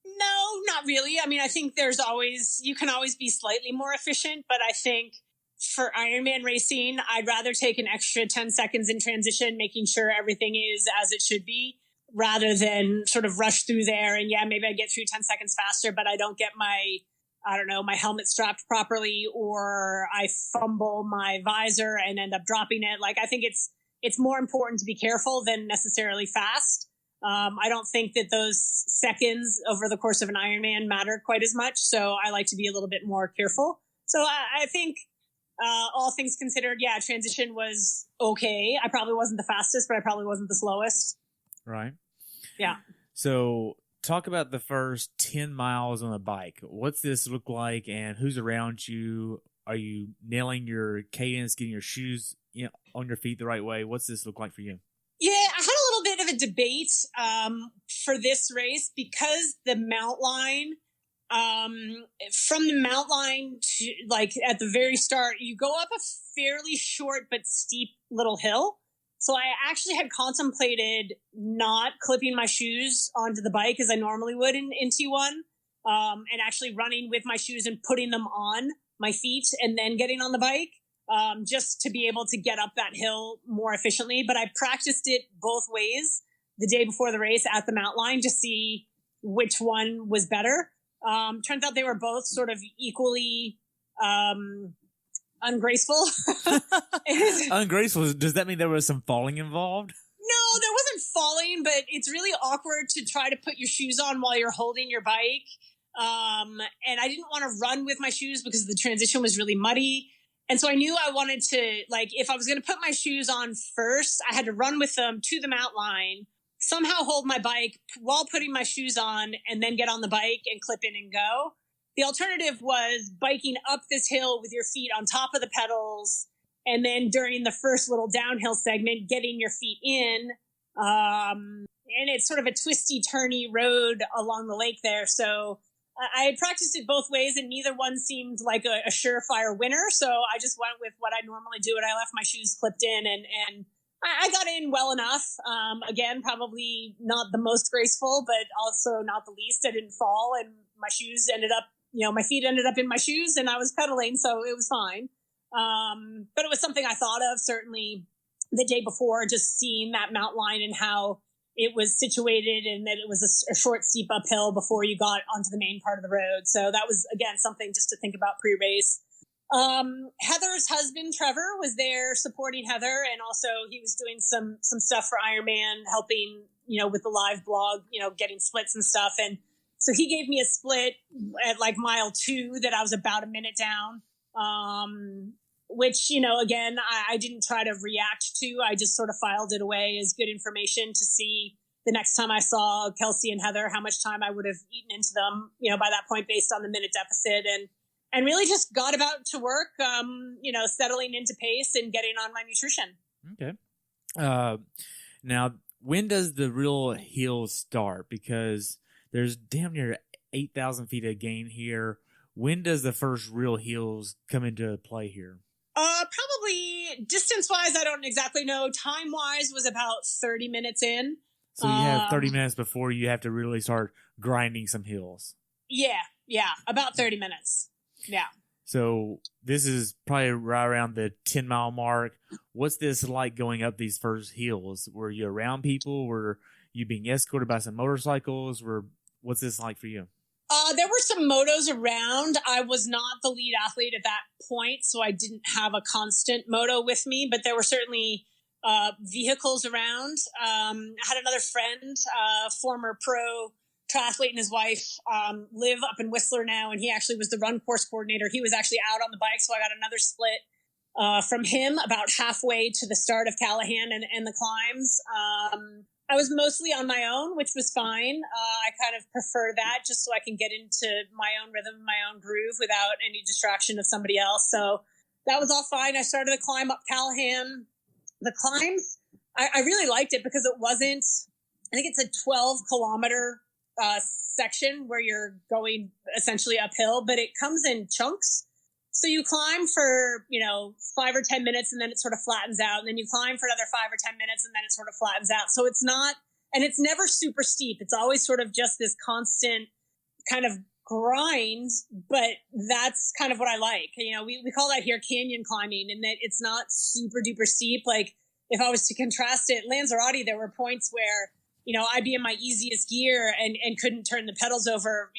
No, not really. I mean, I think you can always be slightly more efficient, but I think for Ironman racing, I'd rather take an extra 10 seconds in transition, making sure everything is as it should be, rather than sort of rush through there. And yeah, maybe I get through 10 seconds faster, but I don't get my helmet strapped properly, or I fumble my visor and end up dropping it. Like, I think it's more important to be careful than necessarily fast. I don't think that those seconds over the course of an Ironman matter quite as much. So I like to be a little bit more careful. So I think, all things considered, yeah, transition was okay. I probably wasn't the fastest, but I probably wasn't the slowest. Right. Yeah. So talk about the first 10 miles on the bike. What's this look like and who's around you? Are you nailing your cadence, getting your shoes on your feet the right way? What's this look like for you? Yeah, I had a little bit of a debate for this race because the mount line, from the mount line to like at the very start, you go up a fairly short but steep little hill. So I actually had contemplated not clipping my shoes onto the bike as I normally would in T1, and actually running with my shoes and putting them on my feet and then getting on the bike. just to be able to get up that hill more efficiently. But I practiced it both ways the day before the race at the mountain line to see which one was better. Turns out they were both sort of equally ungraceful. Ungraceful. Does that mean there was some falling involved? No, there wasn't falling, but it's really awkward to try to put your shoes on while you're holding your bike. And I didn't want to run with my shoes because the transition was really muddy. And so I knew I wanted to, like, if I was going to put my shoes on first, I had to run with them to the mountain line, somehow hold my bike while putting my shoes on, and then get on the bike and clip in and go. The alternative was biking up this hill with your feet on top of the pedals, and then during the first little downhill segment, getting your feet in. And it's sort of a twisty, turny road along the lake there. So I had practiced it both ways, and neither one seemed like a surefire winner. So I just went with what I normally do, and I left my shoes clipped in, and I got in well enough. Again, probably not the most graceful, but also not the least. I didn't fall, and my shoes ended up, my feet ended up in my shoes, and I was pedaling, so it was fine. But it was something I thought of certainly the day before, just seeing that mountain line and how it was situated, and that it was a short, steep uphill before you got onto the main part of the road. So that was, again, something just to think about pre-race. Heather's husband, Trevor, was there supporting Heather. And also he was doing some stuff for Ironman, helping, with the live blog, getting splits and stuff. And so he gave me a split at like mile 2 that I was about a minute down. Which, again, I didn't try to react to. I just sort of filed it away as good information to see the next time I saw Kelsey and Heather, how much time I would have eaten into them, by that point based on the minute deficit, and really just got about to work, settling into pace and getting on my nutrition. Okay. Now, when does the real hill start? Because there's damn near 8,000 feet of gain here. When does the first real hills come into play here? Probably distance-wise, I don't exactly know. Time-wise was about 30 minutes in. So you have 30 minutes before you have to really start grinding some hills. Yeah, about 30 minutes. Yeah. So this is probably right around the 10-mile mark. What's this like going up these first hills? Were you around people? Were you being escorted by some motorcycles? What's this like for you? There were some motos around. I was not the lead athlete at that point, so I didn't have a constant moto with me, but there were certainly vehicles around. I had another friend, former pro triathlete, and his wife live up in Whistler now, and he actually was the run course coordinator. He was actually out on the bike, so I got another split from him about halfway to the start of Callahan and the climbs. I was mostly on my own, which was fine. I kind of prefer that just so I can get into my own rhythm, my own groove without any distraction of somebody else. So that was all fine. I started to climb up Callahan. The climbs, I really liked it because it wasn't, I think it's a 12-kilometer section where you're going essentially uphill, but it comes in chunks. So you climb for, 5 or 10 minutes and then it sort of flattens out. And then you climb for another 5 or 10 minutes and then it sort of flattens out. So it's not, and it's never super steep. It's always sort of just this constant kind of grind, but that's kind of what I like. We call that here canyon climbing, and that it's not super duper steep. Like if I was to contrast it, Lanzarote, there were points where, I'd be in my easiest gear and couldn't turn the pedals over,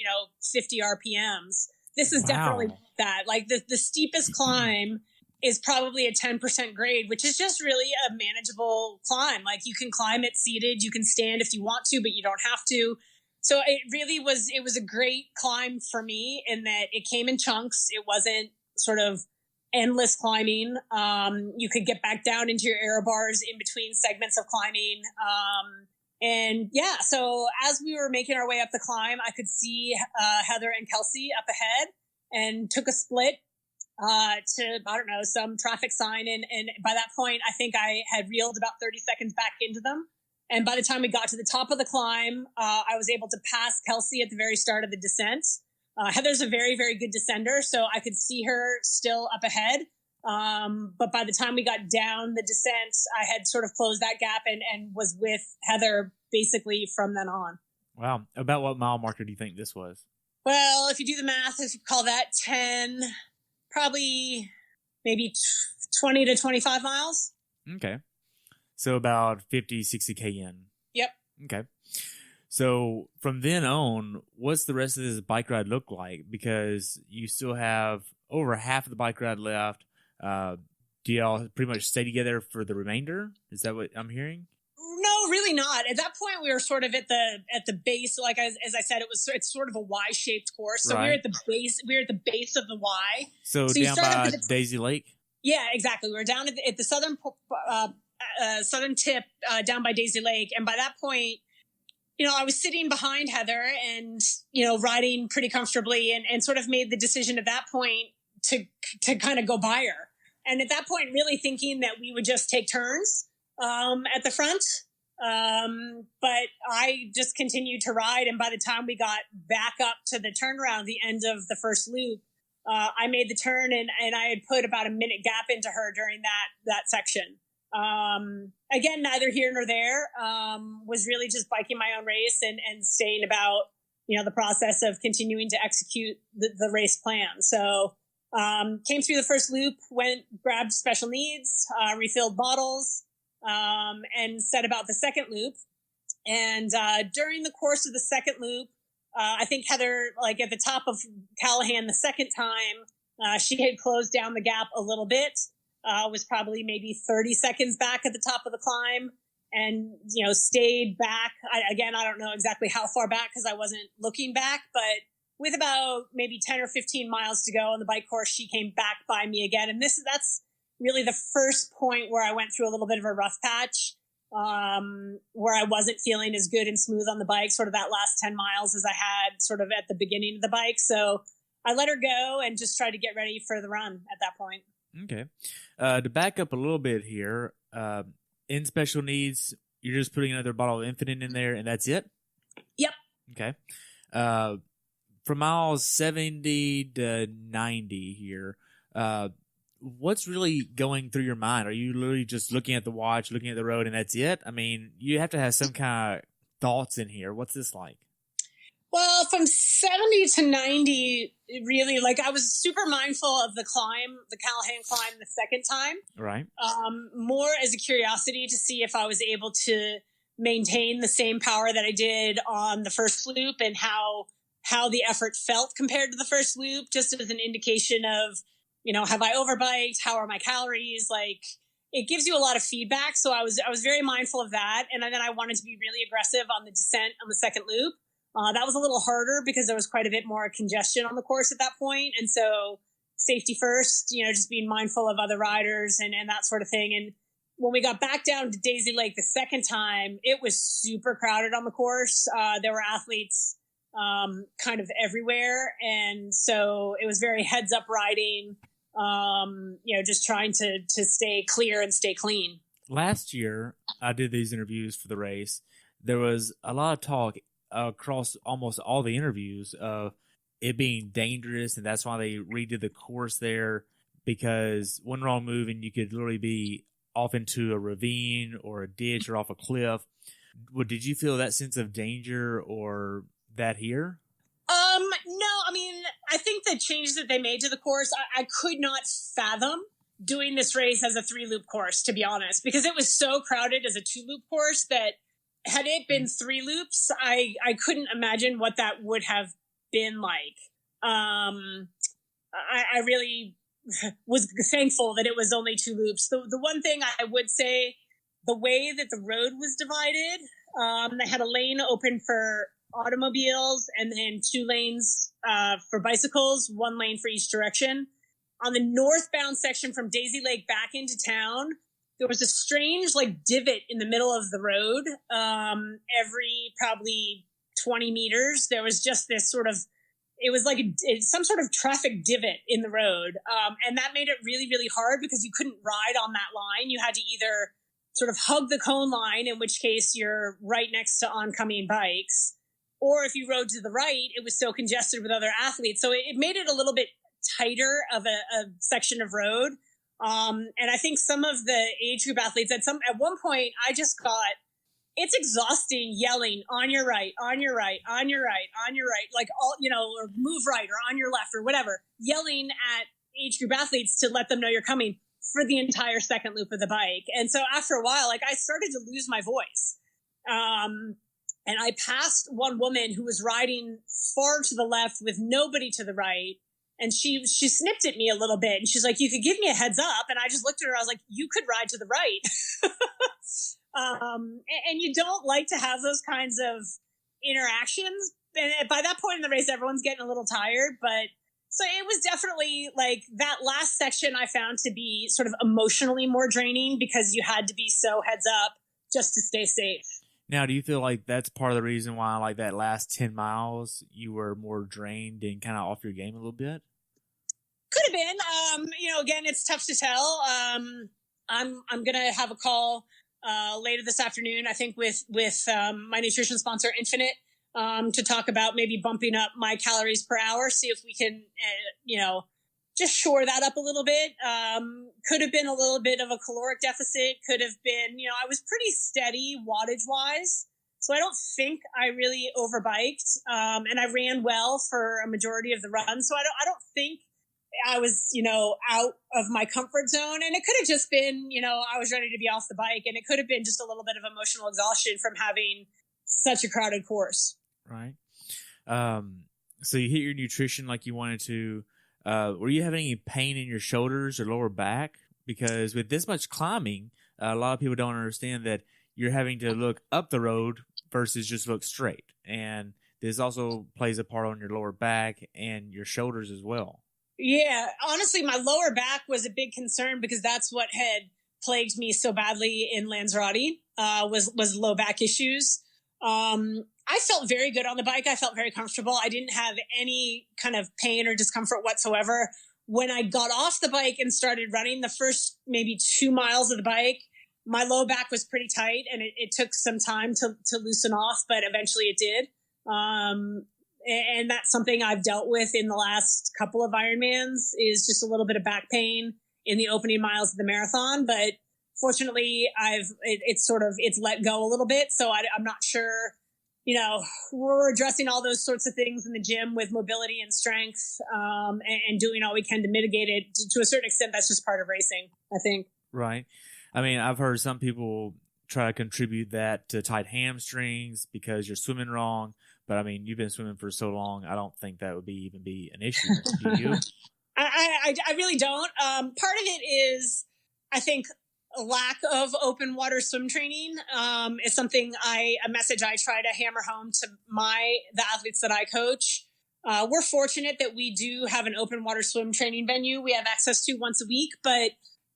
50 RPMs. This is definitely that. Like the steepest climb is probably a 10% grade, which is just really a manageable climb. Like you can climb it seated, you can stand if you want to, but you don't have to. So it was a great climb for me in that it came in chunks. It wasn't sort of endless climbing. You could get back down into your aero bars in between segments of climbing. And yeah, so as we were making our way up the climb, I could see Heather and Kelsey up ahead, and took a split to, some traffic sign. And by that point, I think I had reeled about 30 seconds back into them. And by the time we got to the top of the climb, I was able to pass Kelsey at the very start of the descent. Heather's a very, very good descender, so I could see her still up ahead. But by the time we got down the descent, I had sort of closed that gap and was with Heather basically from then on. Wow. About what mile marker do you think this was? Well, if you do the math, if you call that 10, probably maybe 20 to 25 miles. Okay. So about 50, 60K in. Yep. Okay. So from then on, what's the rest of this bike ride look like? Because you still have over half of the bike ride left. Do y'all pretty much stay together for the remainder? Is that what I'm hearing? No, really not. At that point, we were sort of at the base. Like as I said, it's sort of a Y-shaped course. So right. we were at the base. We were at the base of the Y. So down by Daisy Lake. Yeah, exactly. We were down at the southern tip down by Daisy Lake, and by that point, I was sitting behind Heather and riding pretty comfortably, and sort of made the decision at that point to kind of go by her. And at that point, really thinking that we would just take turns at the front. But I just continued to ride. And by the time we got back up to the turnaround, the end of the first loop, I made the turn and I had put about a minute gap into her during that section. Again, neither here nor there, was really just biking my own race and staying about, the process of continuing to execute the race plan. So, came through the first loop, grabbed special needs, refilled bottles, and set about the second loop. And during the course of the second loop, I think Heather, like at the top of Callahan the second time, she had closed down the gap a little bit, was probably maybe 30 seconds back at the top of the climb and, stayed back. I don't know exactly how far back because I wasn't looking back, but with about maybe 10 or 15 miles to go on the bike course, she came back by me again. And that's really the first point where I went through a little bit of a rough patch, where I wasn't feeling as good and smooth on the bike, sort of that last 10 miles as I had sort of at the beginning of the bike. So I let her go and just tried to get ready for the run at that point. Okay. To back up a little bit here, in special needs, you're just putting another bottle of Infinite in there and that's it? Yep. Okay. From miles 70 to 90 here, what's really going through your mind? Are you literally just looking at the watch, looking at the road, and that's it? I mean, you have to have some kind of thoughts in here. What's this like? Well, from 70 to 90, really, like I was super mindful of the Callahan climb the second time. Right. More as a curiosity to see if I was able to maintain the same power that I did on the first loop and how the effort felt compared to the first loop, just as an indication of, have I overbiked? How are my calories? Like, it gives you a lot of feedback. So I was very mindful of that. And then I wanted to be really aggressive on the descent on the second loop. That was a little harder because there was quite a bit more congestion on the course at that point. And so safety first, just being mindful of other riders and that sort of thing. And when we got back down to Daisy Lake the second time, it was super crowded on the course. There were athletes kind of everywhere. And so it was very heads up riding, just trying to stay clear and stay clean. Last year, I did these interviews for the race. There was a lot of talk across almost all the interviews of it being dangerous, and that's why they redid the course there, because one wrong move and you could literally be off into a ravine or a ditch or off a cliff. Did you feel that sense of danger or that here? No, I mean, I think the changes that they made to the course, I could not fathom doing this race as a 3-loop course, to be honest, because it was so crowded as a 2-loop course that had it been 3 loops, I couldn't imagine what that would have been like. I really was thankful that it was only 2 loops. The one thing I would say, the way that the road was divided, they had a lane open for automobiles and then 2 lanes for bicycles, 1 lane for each direction. On the northbound section from Daisy Lake back into town, there was a strange divot in the middle of the road. Every probably 20 meters, there was just this sort of, it was like some sort of traffic divot in the road. And that made it really, really hard because you couldn't ride on that line. You had to either sort of hug the cone line, in which case you're right next to oncoming bikes. Or if you rode to the right, it was so congested with other athletes. So it made it a little bit tighter of a section of road. And I think some of the age group athletes at one point, I just got, it's exhausting yelling on your right, on your right, on your right, on your right, like all, or move right or on your left or whatever, yelling at age group athletes to let them know you're coming. for the entire second loop of the bike. And so after a while, like, I started to lose my voice. And I passed one woman who was riding far to the left with nobody to the right. And she snipped at me a little bit, and she's like, you could give me a heads up. And I just looked at her. I was like, you could ride to the right. And you don't like to have those kinds of interactions. And by that point in the race, everyone's getting a little tired, but so it was definitely like that last section I found to be sort of emotionally more draining because you had to be so heads up just to stay safe. Now, do you feel like that's part of the reason why, like, that last 10 miles, you were more drained and kind of off your game a little bit? Could have been. Again, it's tough to tell. I'm going to have a call later this afternoon, I think, with my nutrition sponsor, Infinite, to talk about maybe bumping up my calories per hour, see if we can, just shore that up a little bit. Could have been a little bit of a caloric deficit. Could have been, I was pretty steady wattage wise. So I don't think I really overbiked. And I ran well for a majority of the run. So I don't think I was, out of my comfort zone. And it could have just been, I was ready to be off the bike. And it could have been just a little bit of emotional exhaustion from having such a crowded course. Right. So you hit your nutrition like you wanted to. Were you having any pain in your shoulders or lower back? Because with this much climbing, a lot of people don't understand that you're having to look up the road versus just look straight. And this also plays a part on your lower back and your shoulders as well. Yeah, honestly, my lower back was a big concern because that's what had plagued me so badly in Lanzarote, was low back issues. I felt very good on the bike. I felt very comfortable. I didn't have any kind of pain or discomfort whatsoever. When I got off the bike and started running the first maybe 2 miles of the bike, my low back was pretty tight, and it took some time to loosen off, but eventually it did. And that's something I've dealt with in the last couple of Ironmans, is just a little bit of back pain in the opening miles of the marathon. But fortunately, it's let go a little bit. So I'm not sure, we're addressing all those sorts of things in the gym with mobility and strength, and doing all we can to mitigate it. To a certain extent, that's just part of racing, I think. Right. I mean, I've heard some people try to contribute that to tight hamstrings because you're swimming wrong. But I mean, you've been swimming for so long, I don't think that would even be an issue. Do you? I really don't. Part of it is, I think, a lack of open water swim training is a message I try to hammer home to the athletes that I coach. We're fortunate that we do have an open water swim training venue we have access to once a week, but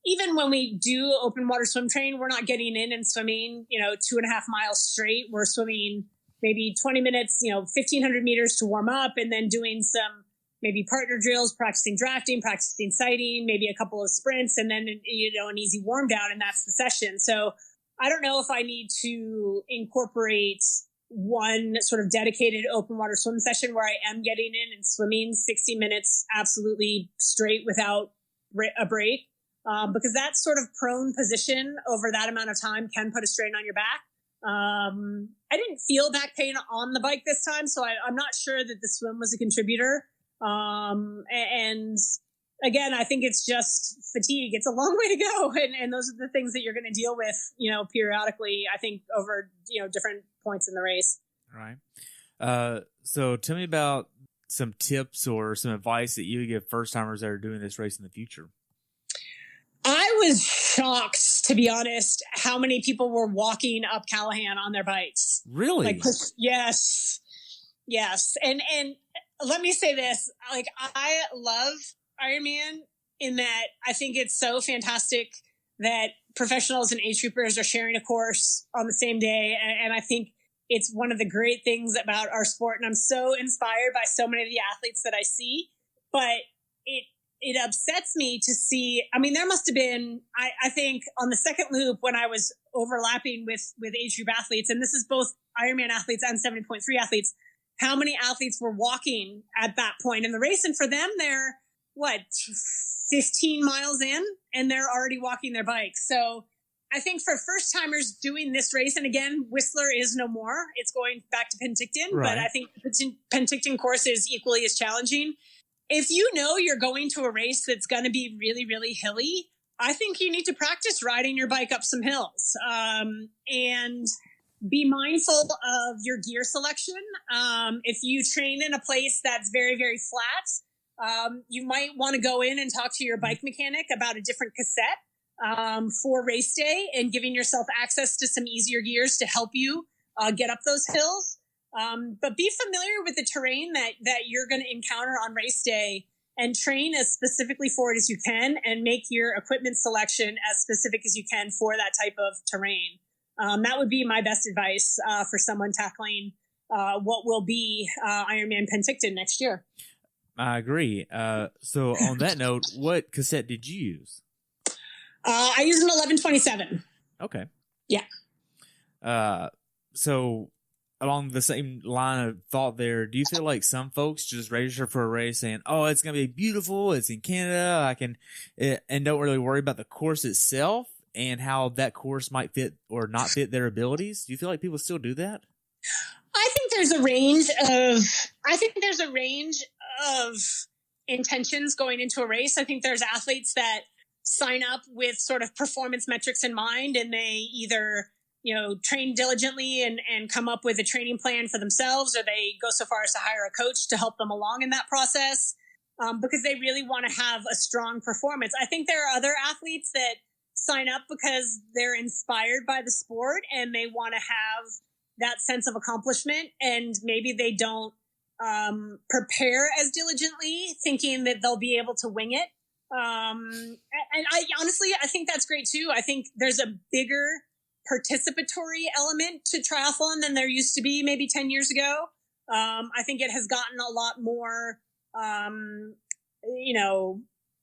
even when we do open water swim train, we're not getting in and swimming, 2.5 miles straight. We're swimming maybe 20 minutes, 1,500 meters to warm up, and then doing some maybe partner drills, practicing drafting, practicing sighting, maybe a couple of sprints, and then, an easy warm down, and that's the session. So I don't know if I need to incorporate one sort of dedicated open water swim session where I am getting in and swimming 60 minutes absolutely straight without a break, because that sort of prone position over that amount of time can put a strain on your back. I didn't feel back pain on the bike this time, so I'm not sure that the swim was a contributor. And again, I think it's just fatigue. It's a long way to go. And those are the things that you're going to deal with, periodically, I think, over, different points in the race. Right. So tell me about some tips or some advice that you would give first timers that are doing this race in the future. I was shocked, to be honest, how many people were walking up Callahan on their bikes. Really? Yes. And let me say this, I love Ironman in that I think it's so fantastic that professionals and age groupers are sharing a course on the same day. And I think it's one of the great things about our sport. And I'm so inspired by so many of the athletes that I see, but it upsets me to see, there must have been, I think on the second loop when I was overlapping with age group athletes, and this is both Ironman athletes and 70.3 athletes, how many athletes were walking at that point in the race. And for them, they're 15 miles in and they're already walking their bikes. So I think for first timers doing this race, and again, Whistler is no more, it's going back to Penticton, right. But I think the Penticton course is equally as challenging. If you know you're going to a race that's going to be really, really hilly, I think you need to practice riding your bike up some hills, and be mindful of your gear selection. If you train in a place that's very, very flat, you might want to go in and talk to your bike mechanic about a different cassette for race day, and giving yourself access to some easier gears to help you get up those hills. But be familiar with the terrain that you're going to encounter on race day, and train as specifically for it as you can, and make your equipment selection as specific as you can for that type of terrain. That would be my best advice for someone tackling what will be Ironman Penticton next year. I agree. So on that note, what cassette did you use? I used an 1127. Okay. Yeah. So along the same line of thought there, do you feel like some folks just register for a race saying, oh, it's going to be beautiful, it's in Canada, and don't really worry about the course itself and how that course might fit or not fit their abilities? Do you feel like people still do that? I think there's a range of intentions going into a race. I think there's athletes that sign up with sort of performance metrics in mind, and they either train diligently and come up with a training plan for themselves, or they go so far as to hire a coach to help them along in that process, because they really want to have a strong performance. I think there are other athletes that sign up because they're inspired by the sport and they want to have that sense of accomplishment, and maybe they don't prepare as diligently, thinking that they'll be able to wing it. And I think that's great too. I think there's a bigger participatory element to triathlon than there used to be maybe 10 years ago. I think it has gotten a lot more,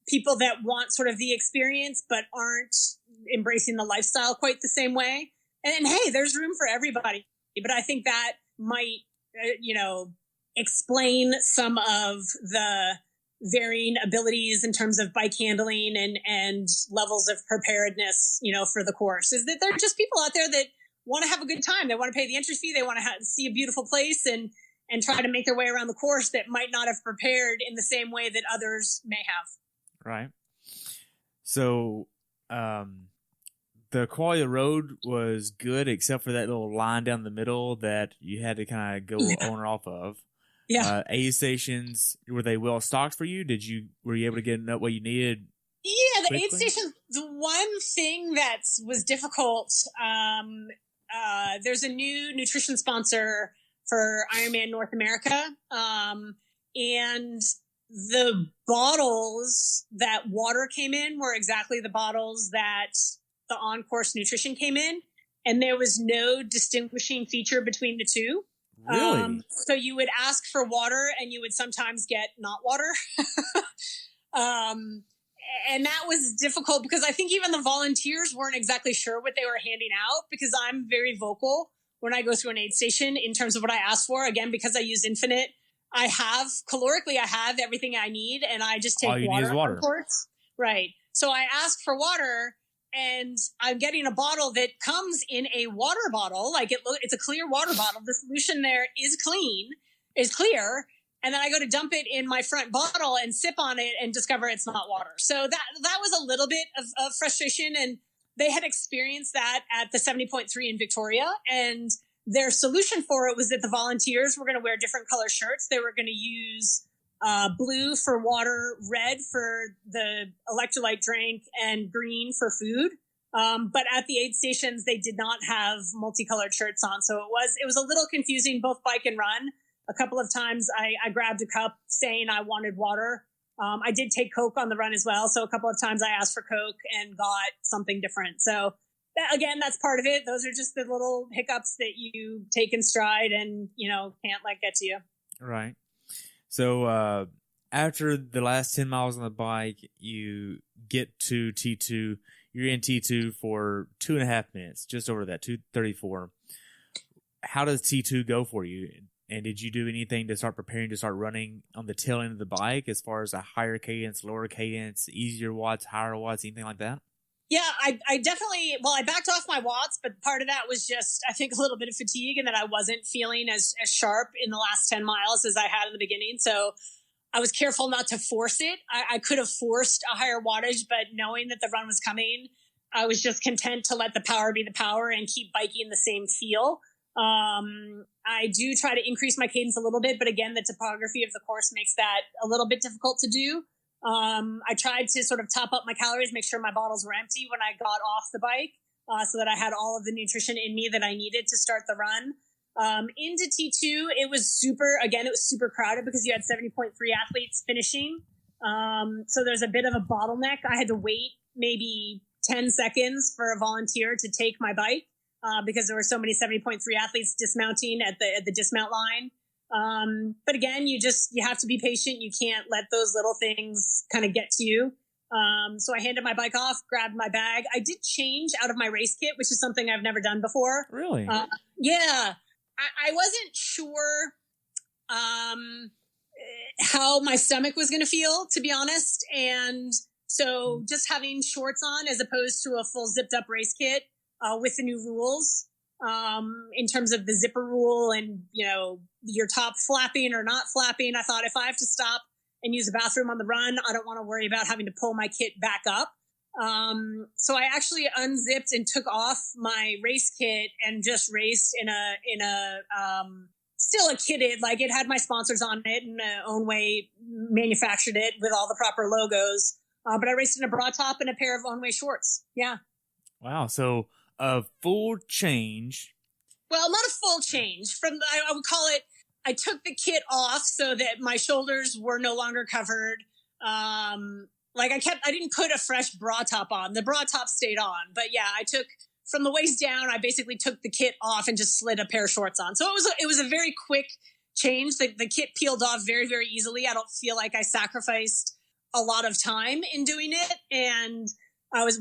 people that want sort of the experience but aren't embracing the lifestyle quite the same way. And hey, there's room for everybody. But I think that might, explain some of the varying abilities in terms of bike handling and levels of preparedness, for the course, is that there are just people out there that want to have a good time. They want to pay the entry fee. They want to see a beautiful place and try to make their way around the course that might not have prepared in the same way that others may have. Right. So, the quality of the road was good, except for that little line down the middle that you had to kind of go on or off of. Yeah. Aid stations, were they well stocked for you? Were you able to get what you needed? Yeah, the quickly? aid station. The one thing that was difficult, there's a new nutrition sponsor for Ironman North America, and the bottles that water came in were exactly the bottles that the on-course nutrition came in, and there was no distinguishing feature between the two. Really? So you would ask for water and you would sometimes get not water. And that was difficult because I think even the volunteers weren't exactly sure what they were handing out, because I'm very vocal when I go through an aid station in terms of what I ask for. Again, because I use Infinite, I have everything I need, and I just take water reports. Right. So I ask for water, and I'm getting a bottle that comes in a water bottle. Like it's a clear water bottle. The solution there is clear. And then I go to dump it in my front bottle and sip on it and discover it's not water. So that was a little bit of frustration. And they had experienced that at the 70.3 in Victoria. And their solution for it was that the volunteers were going to wear different color shirts. They were going to use blue for water, red for the electrolyte drink, and green for food. But at the aid stations, they did not have multicolored shirts on. So it was a little confusing, both bike and run. A couple of times I grabbed a cup saying I wanted water. I did take Coke on the run as well. So a couple of times I asked for Coke and got something different. So again, that's part of it. Those are just the little hiccups that you take in stride and, can't let get to you. Right. So after the last 10 miles on the bike, you get to T2. You're in T2 for 2.5 minutes, just over that, 2:34. How does T2 go for you? And did you do anything to start preparing to start running on the tail end of the bike, as far as a higher cadence, lower cadence, easier watts, higher watts, anything like that? Yeah, I definitely, I backed off my watts, but part of that was just, I think, a little bit of fatigue, and that I wasn't feeling as sharp in the last 10 miles as I had in the beginning. So I was careful not to force it. I could have forced a higher wattage, but knowing that the run was coming, I was just content to let the power be the power and keep biking the same feel. I do try to increase my cadence a little bit, but again, the topography of the course makes that a little bit difficult to do. I tried to sort of top up my calories, make sure my bottles were empty when I got off the bike, so that I had all of the nutrition in me that I needed to start the run. Into T2, it was super crowded because you had 70.3 athletes finishing. So there's a bit of a bottleneck. I had to wait maybe 10 seconds for a volunteer to take my bike, because there were so many 70.3 athletes dismounting at the dismount line. But again, you have to be patient. You can't let those little things kind of get to you. So I handed my bike off, grabbed my bag. I did change out of my race kit, which is something I've never done before. Really? Yeah. I wasn't sure, how my stomach was going to feel, to be honest. And so just having shorts on as opposed to a full zipped up race kit, with the new rules, in terms of the zipper rule and, your top flapping or not flapping. I thought if I have to stop and use a bathroom on the run, I don't want to worry about having to pull my kit back up. So I actually unzipped and took off my race kit and just raced in a still a kitted, like it had my sponsors on it and my own way manufactured it with all the proper logos. But I raced in a bra top and a pair of own way shorts. Yeah. Wow. So a full change. Well, not a full change I would call it. I took the kit off so that my shoulders were no longer covered. I didn't put a fresh bra top on. The bra top stayed on, but yeah, I took from the waist down. I basically took the kit off and just slid a pair of shorts on. So it was a very quick change. The kit peeled off very, very easily. I don't feel like I sacrificed a lot of time in doing it. And I was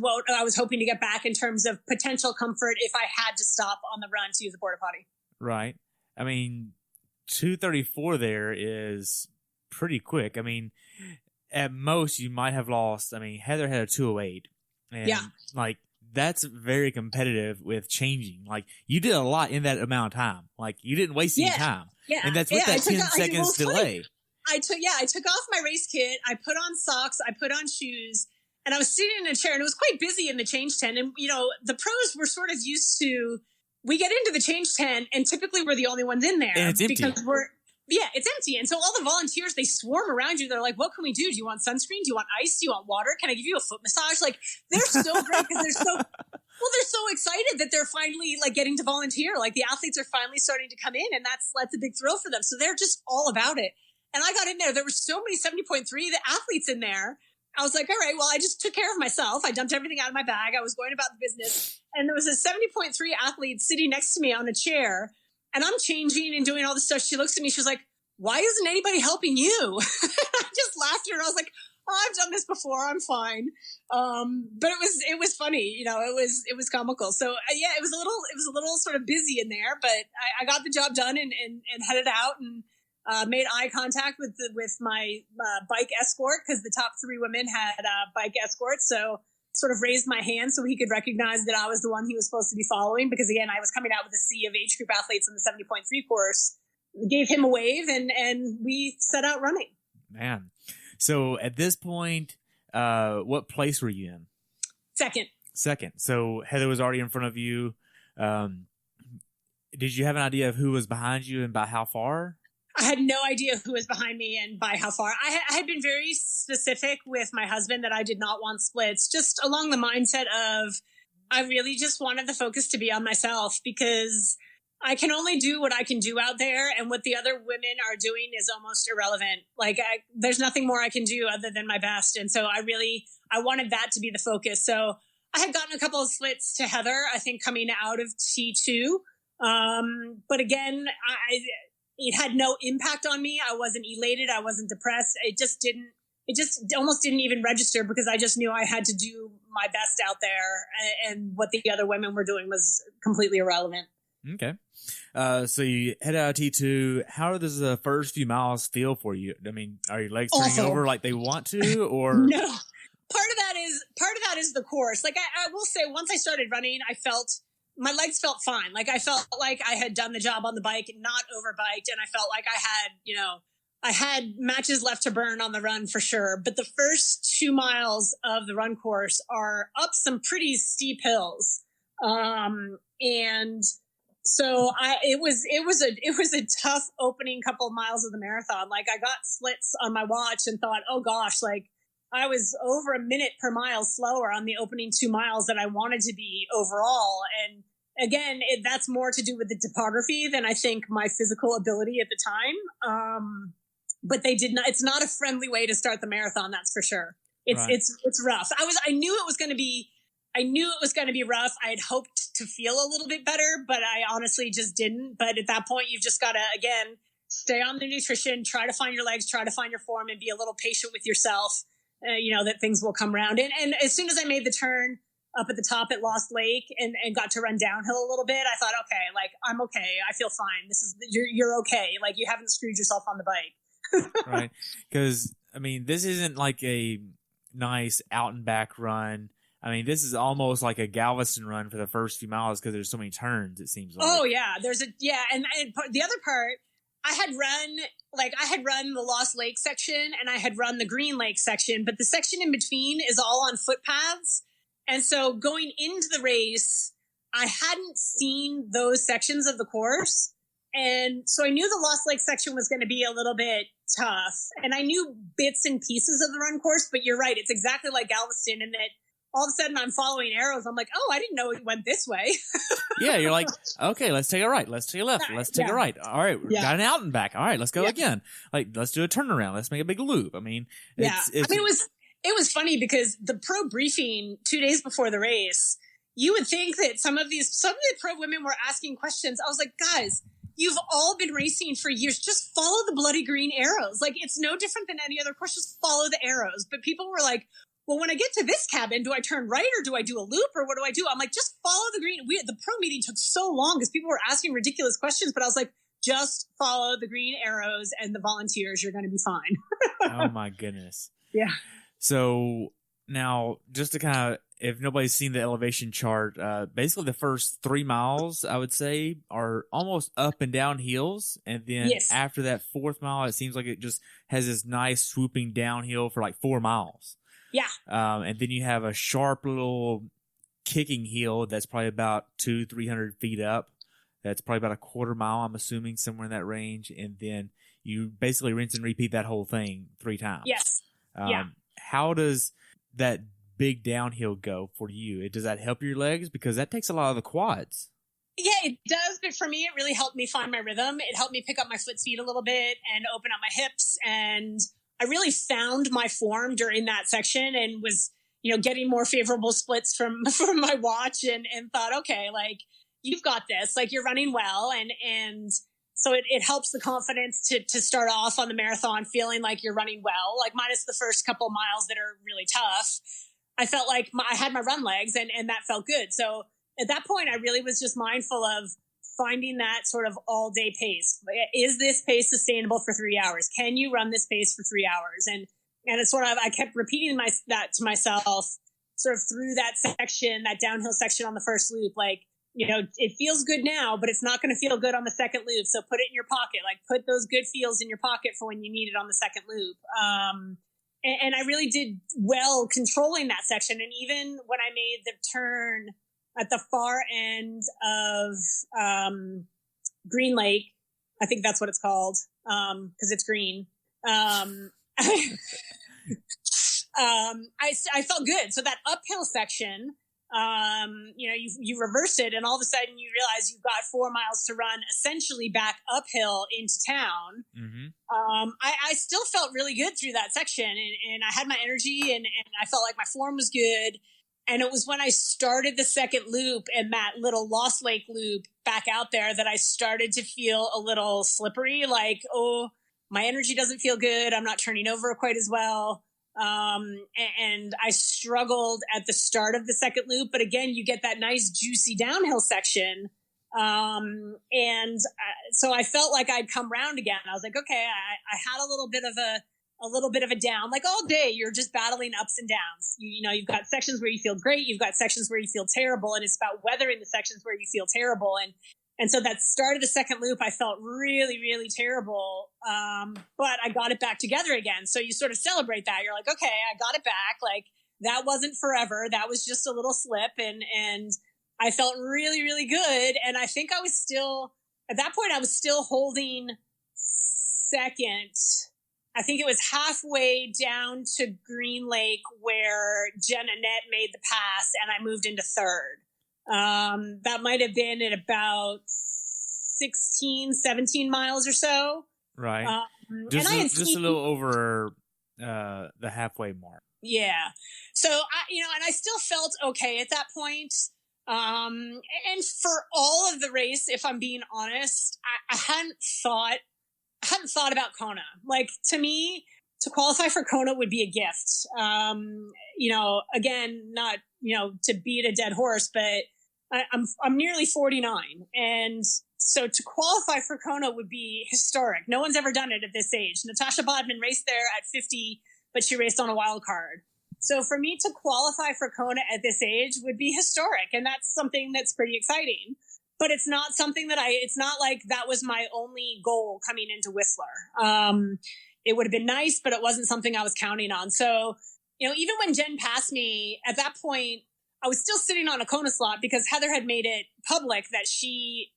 hoping to get back in terms of potential comfort if I had to stop on the run to use a porta potty. Right. I mean, 2:34 there is pretty quick. I mean, at most you might have lost. I mean, Heather had a 2:08, and that's very competitive with changing. Like, you did a lot in that amount of time. Like, you didn't waste any time. Yeah. And that's with that 10 seconds delay. I took off my race kit. I put on socks. I put on shoes. And I was sitting in a chair, and it was quite busy in the change tent. And, the pros were sort of used to, we get into the change tent, and typically we're the only ones in there. And it's empty. Because it's empty. And so all the volunteers, they swarm around you. They're like, what can we do? Do you want sunscreen? Do you want ice? Do you want water? Can I give you a foot massage? Like, they're so great because they're so excited that they're finally getting to volunteer. Like, the athletes are finally starting to come in, and that's a big thrill for them. So they're just all about it. And I got in there. There were so many 70.3 athletes in there. I was like, all right, well, I just took care of myself. I dumped everything out of my bag. I was going about the business. And there was a 70.3 athlete sitting next to me on a chair. And I'm changing and doing all this stuff. She looks at me. She was like, why isn't anybody helping you? I just laughed at her. I was like, oh, I've done this before. I'm fine. But it was funny. It was comical. So it was a little sort of busy in there, but I got the job done and headed out and made eye contact with my bike escort, because the top three women had bike escorts. So sort of raised my hand so he could recognize that I was the one he was supposed to be following, because again, I was coming out with a sea of age group athletes in the 70.3 course. Gave him a wave and we set out running. Man. So at this point, what place were you in? Second. So Heather was already in front of you. Did you have an idea of who was behind you and by how far? I had no idea who was behind me and by how far. I had been very specific with my husband that I did not want splits, just along the mindset of I really just wanted the focus to be on myself, because I can only do what I can do out there, and what the other women are doing is almost irrelevant. There's nothing more I can do other than my best. And so I wanted that to be the focus. So I had gotten a couple of splits to Heather, I think, coming out of T2. But again, it had no impact on me. I wasn't elated. I wasn't depressed. It just almost didn't even register, because I just knew I had to do my best out there, and what the other women were doing was completely irrelevant. Okay. So you head out of T2. How does the first few miles feel for you? I mean, are your legs turning over like they want to, or? No. Part of that is the course. I will say, once I started running, my legs felt fine. I felt like I had done the job on the bike and not overbiked. And I felt like I I had matches left to burn on the run for sure. But the first 2 miles of the run course are up some pretty steep hills. And so it was a tough opening couple of miles of the marathon. Like I got splits on my watch and thought, oh gosh, like I was over a minute per mile slower on the opening 2 miles than I wanted to be overall. And again, that's more to do with the topography than I think my physical ability at the time. But they did not, it's not a friendly way to start the marathon. That's for sure. It's rough. I knew it was going to be rough. I had hoped to feel a little bit better, but I honestly just didn't. But at that point, you've just got to, again, stay on the nutrition, try to find your legs, try to find your form, and be a little patient with yourself, that things will come around. And as soon as I made the turn up at the top at Lost Lake and got to run downhill a little bit, I thought, okay, like, I'm okay. I feel fine. You're okay. Like, you haven't screwed yourself on the bike. Right. Because, I mean, this isn't like a nice out and back run. I mean, this is almost like a Galveston run for the first few miles because there's so many turns, it seems like. Oh, yeah. And the other part, I had run the Lost Lake section and I had run the Green Lake section, but the section in between is all on footpaths. And so going into the race, I hadn't seen those sections of the course. And so I knew the Lost Lake section was going to be a little bit tough. And I knew bits and pieces of the run course, but you're right. It's exactly like Galveston in that all of a sudden I'm following arrows. I'm like, oh, I didn't know it went this way. Yeah, you're like, okay, let's take a right. Let's take a left. Let's take a right. All right, we got an out and back. All right, let's go again. Like, let's do a turnaround. Let's make a big loop. I mean, it was funny because the pro briefing 2 days before the race, you would think that some of the pro women were asking questions. I was like, guys, you've all been racing for years. Just follow the bloody green arrows. Like, it's no different than any other course. Just follow the arrows. But people were like, well, when I get to this cabin, do I turn right or do I do a loop or what do I do? I'm like, just follow the green. The pro meeting took so long because people were asking ridiculous questions, but I was like, just follow the green arrows and the volunteers. You're going to be fine. Oh my goodness. Yeah. So now just to kind of, if nobody's seen the elevation chart, basically the first 3 miles, I would say, are almost up and down hills. And then after that 4th mile, it seems like it just has this nice swooping downhill for like 4 miles. Yeah. And then you have a sharp little kicking hill that's probably about 200-300 feet up. That's probably about a quarter mile, I'm assuming, somewhere in that range. And then you basically rinse and repeat that whole thing 3 times. Yes. How does that big downhill go for you? Does that help your legs? Because that takes a lot of the quads. Yeah, it does. But for me, it really helped me find my rhythm. It helped me pick up my foot speed a little bit and open up my hips. And I really found my form during that section and was, getting more favorable splits from my watch and thought, okay, like, you've got this, like, you're running well. And so it helps the confidence to start off on the marathon feeling like you're running well, like minus the first couple miles that are really tough. I felt like I had my run legs and that felt good. So at that point, I really was just mindful of finding that sort of all day pace. Is this pace sustainable for 3 hours? Can you run this pace for 3 hours? And it's sort of, I kept repeating that to myself sort of through that section, that downhill section on the first loop. Like, it feels good now, but it's not going to feel good on the second loop. So put it in your pocket, like put those good feels in your pocket for when you need it on the second loop. And I really did well controlling that section. And even when I made the turn at the far end of Green Lake, I think that's what it's called, because it's green. I felt good. So that uphill section, you reverse it and all of a sudden you realize you've got 4 miles to run essentially back uphill into town. Mm-hmm. I still felt really good through that section and I had my energy and I felt like my form was good. And it was when I started the second loop and that little Lost Lake loop back out there that I started to feel a little slippery, like, oh, my energy doesn't feel good. I'm not turning over quite as well. And I struggled at the start of the second loop, but again, you get that nice juicy downhill section. So I felt like I'd come round again. I was like, okay, I had a little bit of a down, like all day you're just battling ups and downs. You've got sections where you feel great. You've got sections where you feel terrible. And it's about weathering the sections where you feel terrible. And And so that start of the second loop, I felt really, really terrible. But I got it back together again. So you sort of celebrate that. You're like, okay, I got it back. Like, that wasn't forever. That was just a little slip. And I felt really, really good. And I think I was still, at that point, I was still holding second. I think it was halfway down to Green Lake where Jen Annette made the pass and I moved into third. That might have been at about 16, 17 miles or so. Right. Just a little over the halfway mark. Yeah. So, and I still felt okay at that point. And for all of the race, if I'm being honest, I hadn't thought about Kona. Like, to me, to qualify for Kona would be a gift. Again, not, to beat a dead horse, but I'm nearly 49. And so to qualify for Kona would be historic. No one's ever done it at this age. Natasha Bodman raced there at 50, but she raced on a wild card. So for me to qualify for Kona at this age would be historic. And that's something that's pretty exciting. But it's not something that it's not like that was my only goal coming into Whistler. It would have been nice, but it wasn't something I was counting on. So, even when Jen passed me, at that point, I was still sitting on a Kona slot because Heather had made it public that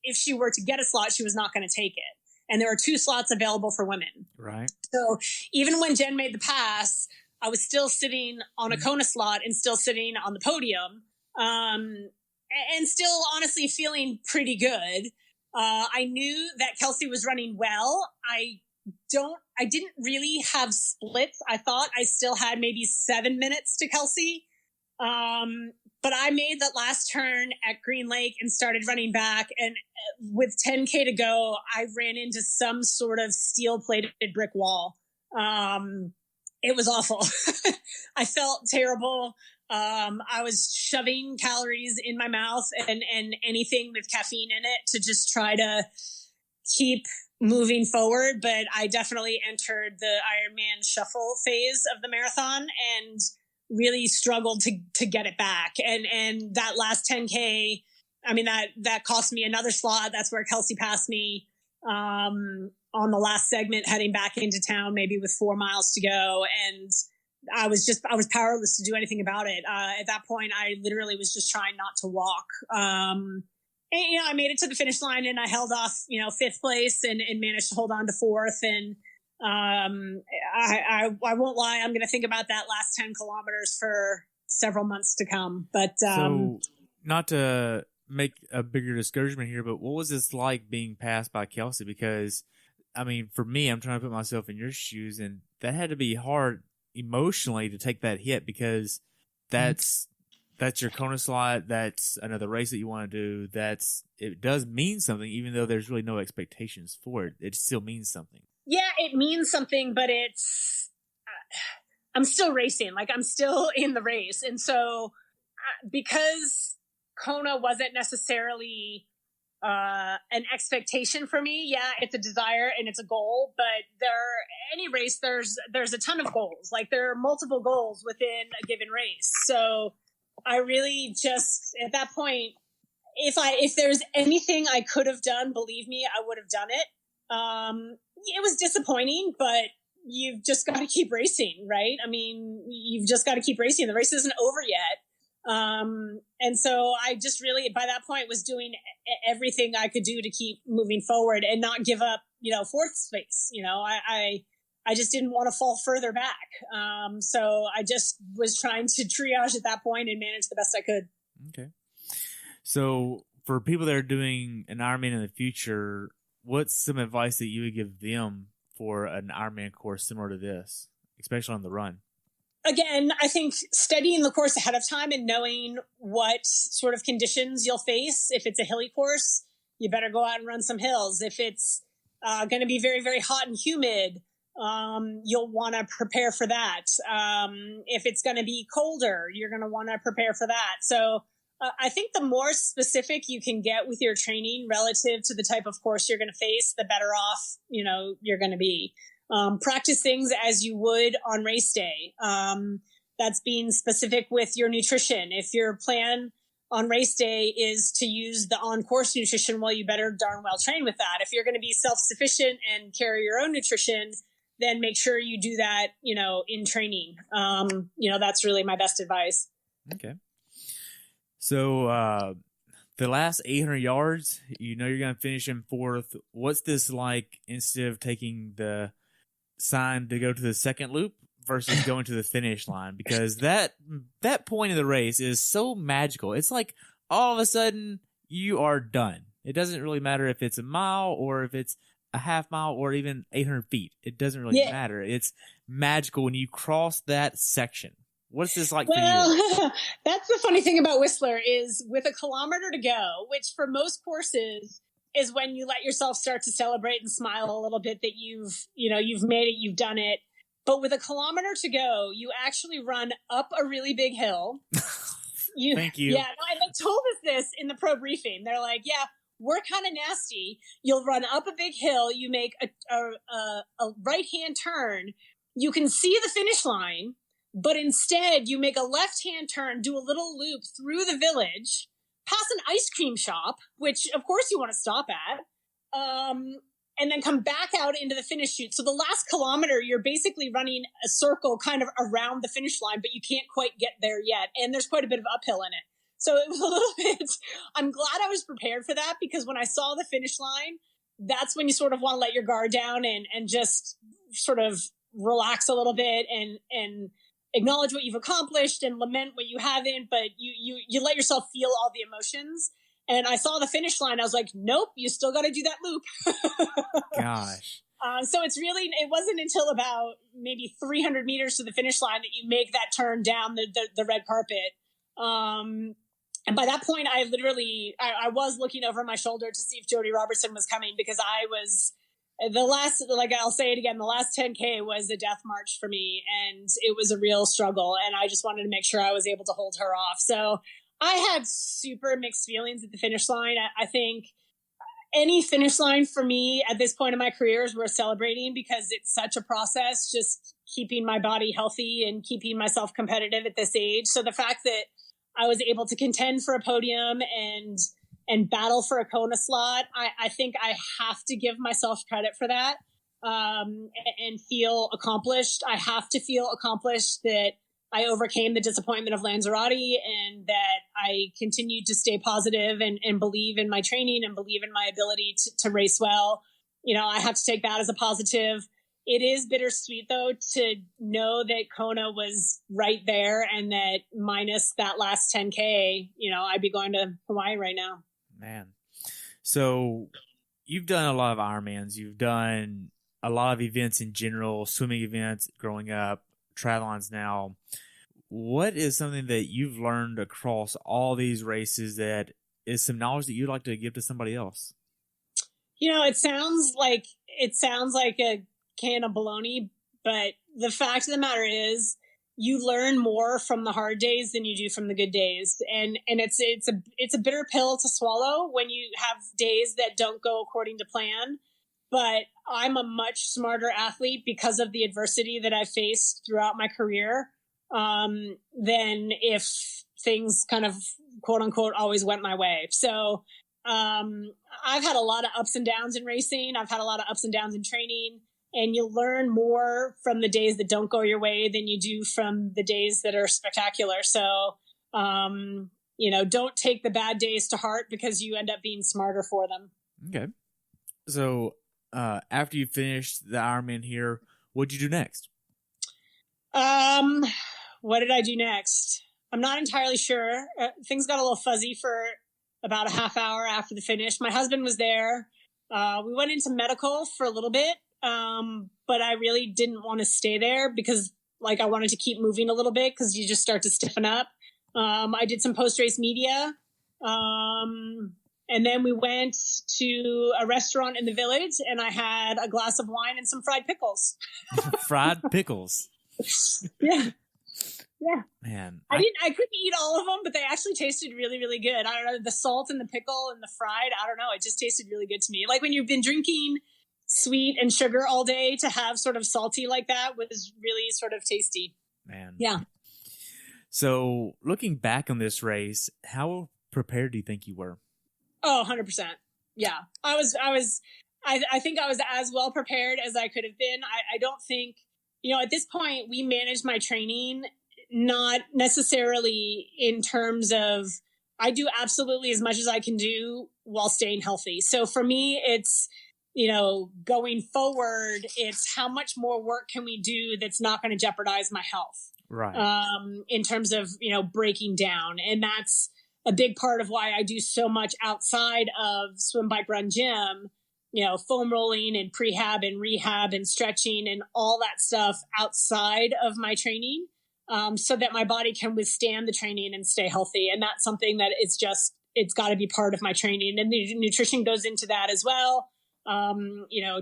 if she were to get a slot, she was not going to take it. And there were 2 slots available for women. Right. So even when Jen made the pass, I was still sitting on a Kona slot and still sitting on the podium. And still honestly feeling pretty good. I knew that Kelsey was running well. I didn't really have splits. I thought I still had maybe 7 minutes to Kelsey. But I made that last turn at Green Lake and started running back. And with 10K to go, I ran into some sort of steel plated brick wall. It was awful. I felt terrible. I was shoving calories in my mouth and anything with caffeine in it to just try to keep moving forward. But I definitely entered the Ironman shuffle phase of the marathon and really struggled to get it back. And that last 10K, I mean, that cost me another slot. That's where Kelsey passed me, on the last segment heading back into town, maybe with 4 miles to go. And I was powerless to do anything about it. At that point, I literally was just trying not to walk. And, I made it to the finish line and I held off, 5th place and managed to hold on to 4th. And, I won't lie. I'm going to think about that last 10 kilometers for several months to come. But, so not to make a bigger discouragement here, but what was this like being passed by Kelsey? Because, I mean, for me, I'm trying to put myself in your shoes, and that had to be hard emotionally to take that hit, because that's your Kona slot. That's another race that you want to do. It does mean something, even though there's really no expectations for it. It still means something. Yeah, it means something, but I'm still racing. Like, I'm still in the race. And so because Kona wasn't necessarily an expectation for me. Yeah, it's a desire and it's a goal, but any race, there's a ton of goals. Like, there are multiple goals within a given race. So I really just, at that point, if there's anything I could have done, believe me, I would have done it. It was disappointing, but you've just got to keep racing, right? I mean, you've just got to keep racing. The race isn't over yet. And so I just really, by that point, was doing everything I could do to keep moving forward and not give up, 4th space. I just didn't want to fall further back. So I just was trying to triage at that point and manage the best I could. Okay. So for people that are doing an Ironman in the future, what's some advice that you would give them for an Ironman course similar to this, especially on the run? Again, I think studying the course ahead of time and knowing what sort of conditions you'll face. If it's a hilly course, you better go out and run some hills. If it's going to be very, very hot and humid, you'll want to prepare for that. If it's going to be colder, you're going to want to prepare for that. So I think the more specific you can get with your training relative to the type of course you're going to face, the better off, you're going to be. Practice things as you would on race day. That's being specific with your nutrition. If your plan on race day is to use the on-course nutrition while you better darn well train with that. If you're going to be self-sufficient and carry your own nutrition, then make sure you do that, in training. That's really my best advice. Okay. So, the last 800 yards, you're going to finish in fourth. What's this like instead of taking the sign to go to the second loop versus going to the finish line? Because that point of the race is so magical. It's like all of a sudden you are done. It doesn't really matter if it's a mile or if it's a half mile or even 800 feet. It doesn't really matter. It's magical when you cross that section. What's this like for you? That's the funny thing about Whistler is with a kilometer to go, which for most courses is when you let yourself start to celebrate and smile a little bit that you've made it, you've done it. But with a kilometer to go, you actually run up a really big hill. Thank you. Yeah, and they told us this in the pro briefing. They're like, yeah, we're kind of nasty. You'll run up a big hill. You make a right-hand turn. You can see the finish line. But instead, you make a left-hand turn, do a little loop through the village, pass an ice cream shop, which, of course, you want to stop at, and then come back out into the finish chute. So the last kilometer, you're basically running a circle kind of around the finish line, but you can't quite get there yet. And there's quite a bit of uphill in it. So it was a little bit – I'm glad I was prepared for that because when I saw the finish line, that's when you sort of want to let your guard down and just sort of relax a little bit and acknowledge what you've accomplished and lament what you haven't, but you let yourself feel all the emotions. And I saw the finish line. I was like, nope, you still got to do that loop. Gosh. So it wasn't until about maybe 300 meters to the finish line that you make that turn down the red carpet. And by that point, I was looking over my shoulder to see if Jody Robertson was coming because I'll say it again, the last 10K was a death march for me and it was a real struggle. And I just wanted to make sure I was able to hold her off. So I had super mixed feelings at the finish line. I think any finish line for me at this point in my career is worth celebrating because it's such a process, just keeping my body healthy and keeping myself competitive at this age. So the fact that I was able to contend for a podium and battle for a Kona slot, I think I have to give myself credit for that and feel accomplished. I have to feel accomplished that I overcame the disappointment of Lanzarote and that I continued to stay positive and believe in my training and believe in my ability to race well. I have to take that as a positive. It is bittersweet, though, to know that Kona was right there and that minus that last 10K, I'd be going to Hawaii right now. Man. So you've done a lot of Ironmans. You've done a lot of events in general, swimming events growing up, triathlons now. What is something that you've learned across all these races that is some knowledge that you'd like to give to somebody else? It sounds like a can of baloney, but the fact of the matter is you learn more from the hard days than you do from the good days. And it's a bitter pill to swallow when you have days that don't go according to plan. But I'm a much smarter athlete because of the adversity that I faced throughout my career than if things kind of quote unquote always went my way. So I've had a lot of ups and downs in racing. I've had a lot of ups and downs in training. And you learn more from the days that don't go your way than you do from the days that are spectacular. So, don't take the bad days to heart because you end up being smarter for them. Okay. So, after you finished the Ironman here, what'd you do next? What did I do next? I'm not entirely sure. Things got a little fuzzy for about a half hour after the finish. My husband was there. We went into medical for a little bit. But I really didn't want to stay there because I wanted to keep moving a little bit because you just start to stiffen up. I did some post-race media. And then we went to a restaurant in the village and I had a glass of wine and some fried pickles. Fried pickles. Yeah. Yeah. Man. I couldn't eat all of them, but they actually tasted really, really good. I don't know, the salt and the pickle and the fried, I don't know. It just tasted really good to me. Like when you've been drinking sweet and sugar all day, to have sort of salty like that was really sort of tasty. Man. Yeah. So looking back on this race, how prepared do you think you were? Oh, 100%. Yeah. I think I was as well prepared as I could have been. I don't think, at this point we manage my training, not necessarily in terms of, I do absolutely as much as I can do while staying healthy. So for me, it's, going forward, it's how much more work can we do that's not going to jeopardize my health. Right. In terms of, breaking down. And that's a big part of why I do so much outside of swim, bike, run, gym, foam rolling and prehab and rehab and stretching and all that stuff outside of my training, so that my body can withstand the training and stay healthy. And that's something that it's got to be part of my training. And the nutrition goes into that as well.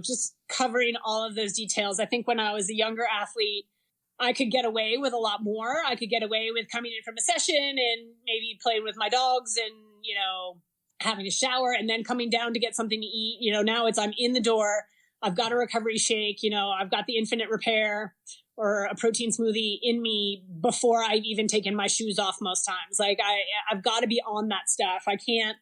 Just covering all of those details. I think when I was a younger athlete, I could get away with a lot more. I could get away with coming in from a session and maybe playing with my dogs and, having a shower and then coming down to get something to eat. Now I'm in the door. I've got a recovery shake. I've got the Infinite Repair or a protein smoothie in me before I've even taken my shoes off most times. Like I've got to be on that stuff. I can't,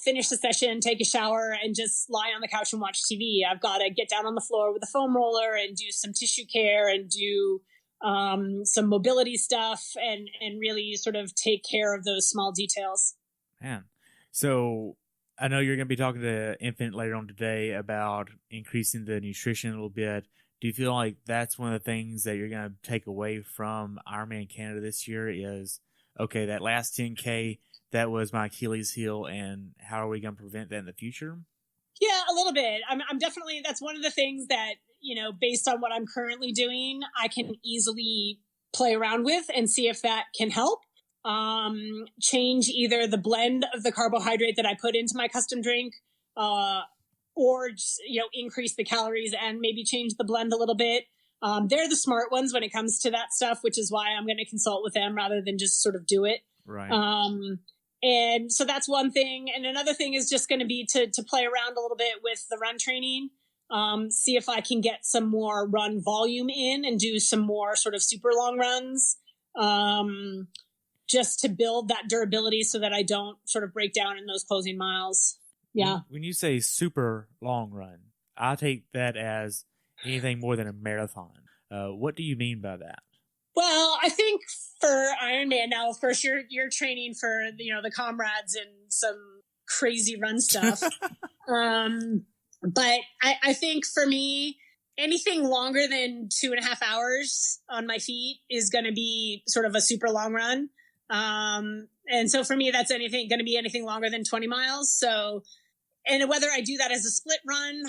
finish the session, take a shower and just lie on the couch and watch TV. I've got to get down on the floor with a foam roller and do some tissue care and do some mobility stuff and really sort of take care of those small details. Man. So I know you're going to be talking to Infinite later on today about increasing the nutrition a little bit. Do you feel like that's one of the things that you're going to take away from Ironman Canada this year is, okay, that last 10K, that was my Achilles heel, and how are we going to prevent that in the future? Yeah, a little bit. I'm definitely, that's one of the things that, based on what I'm currently doing, I can easily play around with and see if that can help. Change either the blend of the carbohydrate that I put into my custom drink, or just, increase the calories and maybe change the blend a little bit. They're the smart ones when it comes to that stuff, which is why I'm going to consult with them rather than just sort of do it. Right. And so that's one thing. And another thing is just going to be to play around a little bit with the run training, see if I can get some more run volume in and do some more sort of super long runs. Just to build that durability so that I don't sort of break down in those closing miles. Yeah. When you say super long run, I take that as anything more than a marathon. What do you mean by that? Well, I think for Ironman now, of course, you're training for, the comrades and some crazy run stuff. But I think for me, anything longer than 2.5 hours on my feet is going to be sort of a super long run. And so for me, that's going to be anything longer than 20 miles. So, and whether I do that as a split run,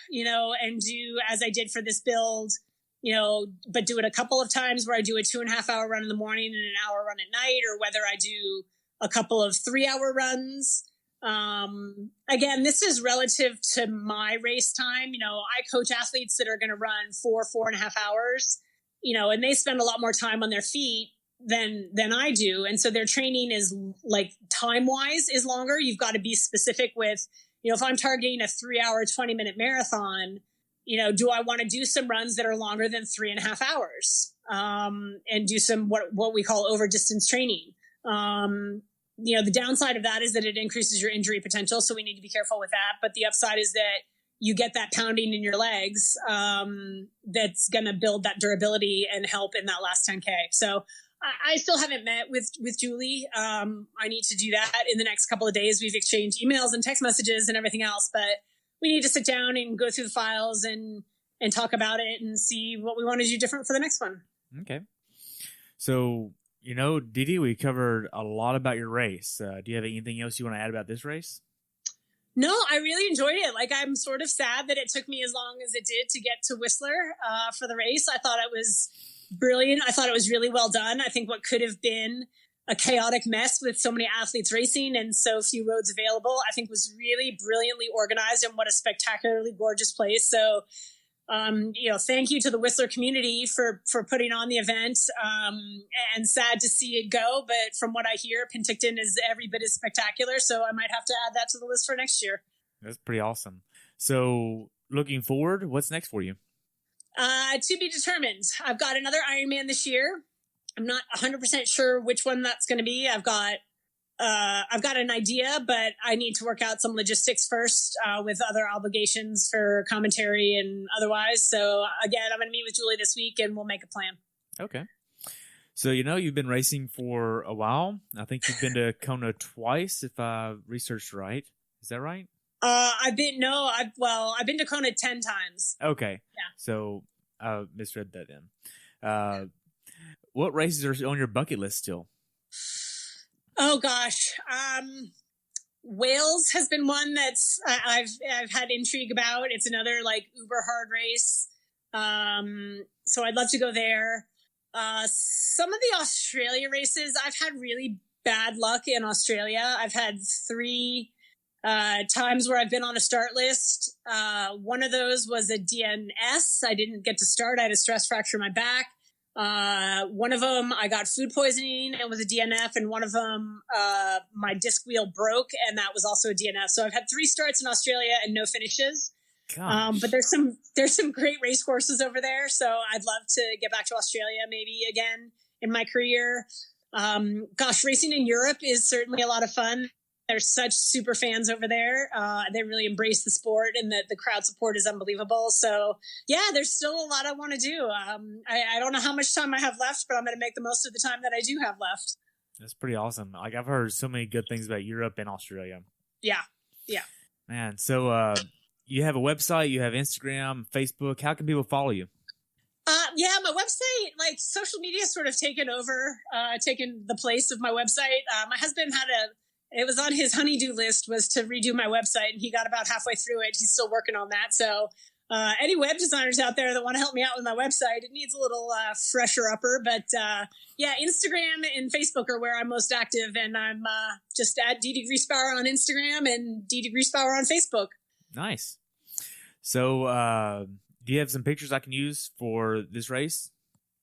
and do as I did for this build, but do it a couple of times where I do a 2.5 hour run in the morning and an hour run at night, or whether I do a couple of 3-hour runs. Again, this is relative to my race time. I coach athletes that are going to run 4.5 hours, and they spend a lot more time on their feet than I do. And so their training is like time wise is longer. You've got to be specific with, if I'm targeting a 3-hour, 20-minute marathon, do I want to do some runs that are longer than 3.5 hours? And do some, what we call over distance training. The downside of that is that it increases your injury potential. So we need to be careful with that. But the upside is that you get that pounding in your legs, that's going to build that durability and help in that last 10K. So I still haven't met with Julie. I need to do that in the next couple of days. We've exchanged emails and text messages and everything else, but we need to sit down and go through the files and talk about it and see what we want to do different for the next one. Okay. So, Dede, we covered a lot about your race. Do you have anything else you want to add about this race? No, I really enjoyed it. Like, I'm sort of sad that it took me as long as it did to get to Whistler for the race. I thought it was brilliant. I thought it was really well done. I think what could have been a chaotic mess with so many athletes racing and so few roads available, I think was really brilliantly organized, and what a spectacularly gorgeous place. So, thank you to the Whistler community for putting on the event, and sad to see it go. But from what I hear, Penticton is every bit as spectacular. So I might have to add that to the list for next year. That's pretty awesome. So looking forward, what's next for you? To be determined. I've got another Ironman this year. I'm not 100% sure which one that's going to be. I've got I've got an idea, but I need to work out some logistics first with other obligations for commentary and otherwise. So again, I'm going to meet with Julie this week and we'll make a plan. Okay. So, you've been racing for a while. I think you've been to Kona twice, if I researched right. Is that right? I've been to Kona 10 times. Okay. Yeah. So I misread that then. What races are on your bucket list still? Oh gosh. Wales has been one that's I've had intrigue about. It's another like uber hard race. So I'd love to go there. Some of the Australia races, I've had really bad luck in Australia. I've had 3 times where I've been on a start list. One of those was a DNS. I didn't get to start. I had a stress fracture in my back. One of them, I got food poisoning and was a DNF, and one of them, my disc wheel broke, and that was also a DNF. So I've had 3 starts in Australia and no finishes. But there's some great race courses over there. So I'd love to get back to Australia maybe again in my career. Racing in Europe is certainly a lot of fun. There's such super fans over there. They really embrace the sport, and the crowd support is unbelievable. So yeah, there's still a lot I want to do. I don't know how much time I have left, but I'm going to make the most of the time that I do have left. That's pretty awesome. Like, I've heard so many good things about Europe and Australia. Yeah. Man, so you have a website, you have Instagram, Facebook. How can people follow you? Yeah, my website, like social media, sort of taken the place of my website. My husband it was on his honey-do list was to redo my website, and he got about halfway through it. He's still working on that. So any web designers out there that want to help me out with my website, it needs a little fresher upper. But yeah, Instagram and Facebook are where I'm most active, and I'm just at Dede Griesbauer on Instagram and Dede Griesbauer on Facebook. Nice. So do you have some pictures I can use for this race?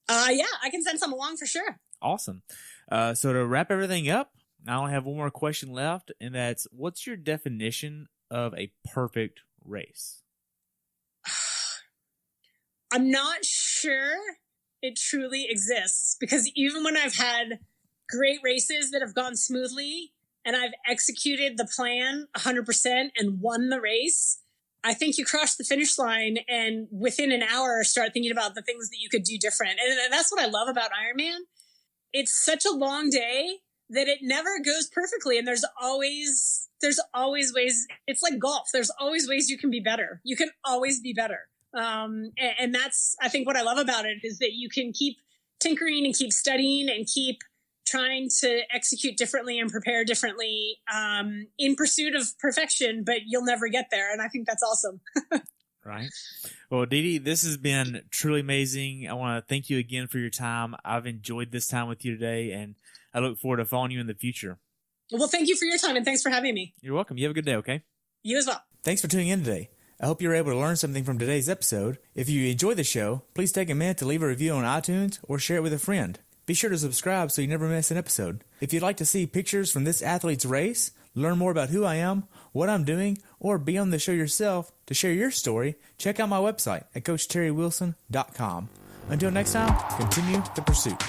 Yeah, I can send some along for sure. Awesome. So to wrap everything up, I only have one more question left, and that's, what's your definition of a perfect race? I'm not sure it truly exists, because even when I've had great races that have gone smoothly and I've executed the plan 100% and won the race, I think you cross the finish line and within an hour start thinking about the things that you could do different. And that's what I love about Ironman. It's such a long day that it never goes perfectly. And there's always ways. It's like golf. There's always ways you can be better. You can always be better. And that's, I think, what I love about it is that you can keep tinkering and keep studying and keep trying to execute differently and prepare differently, in pursuit of perfection, but you'll never get there. And I think that's awesome. Right. Well, Dede, this has been truly amazing. I want to thank you again for your time. I've enjoyed this time with you today, and I look forward to following you in the future. Well, thank you for your time, and thanks for having me. You're welcome. You have a good day, okay? You as well. Thanks for tuning in today. I hope you were able to learn something from today's episode. If you enjoyed the show, please take a minute to leave a review on iTunes or share it with a friend. Be sure to subscribe so you never miss an episode. If you'd like to see pictures from this athlete's race, learn more about who I am, what I'm doing, or be on the show yourself to share your story, check out my website at CoachTerryWilson.com. Until next time, continue the pursuit.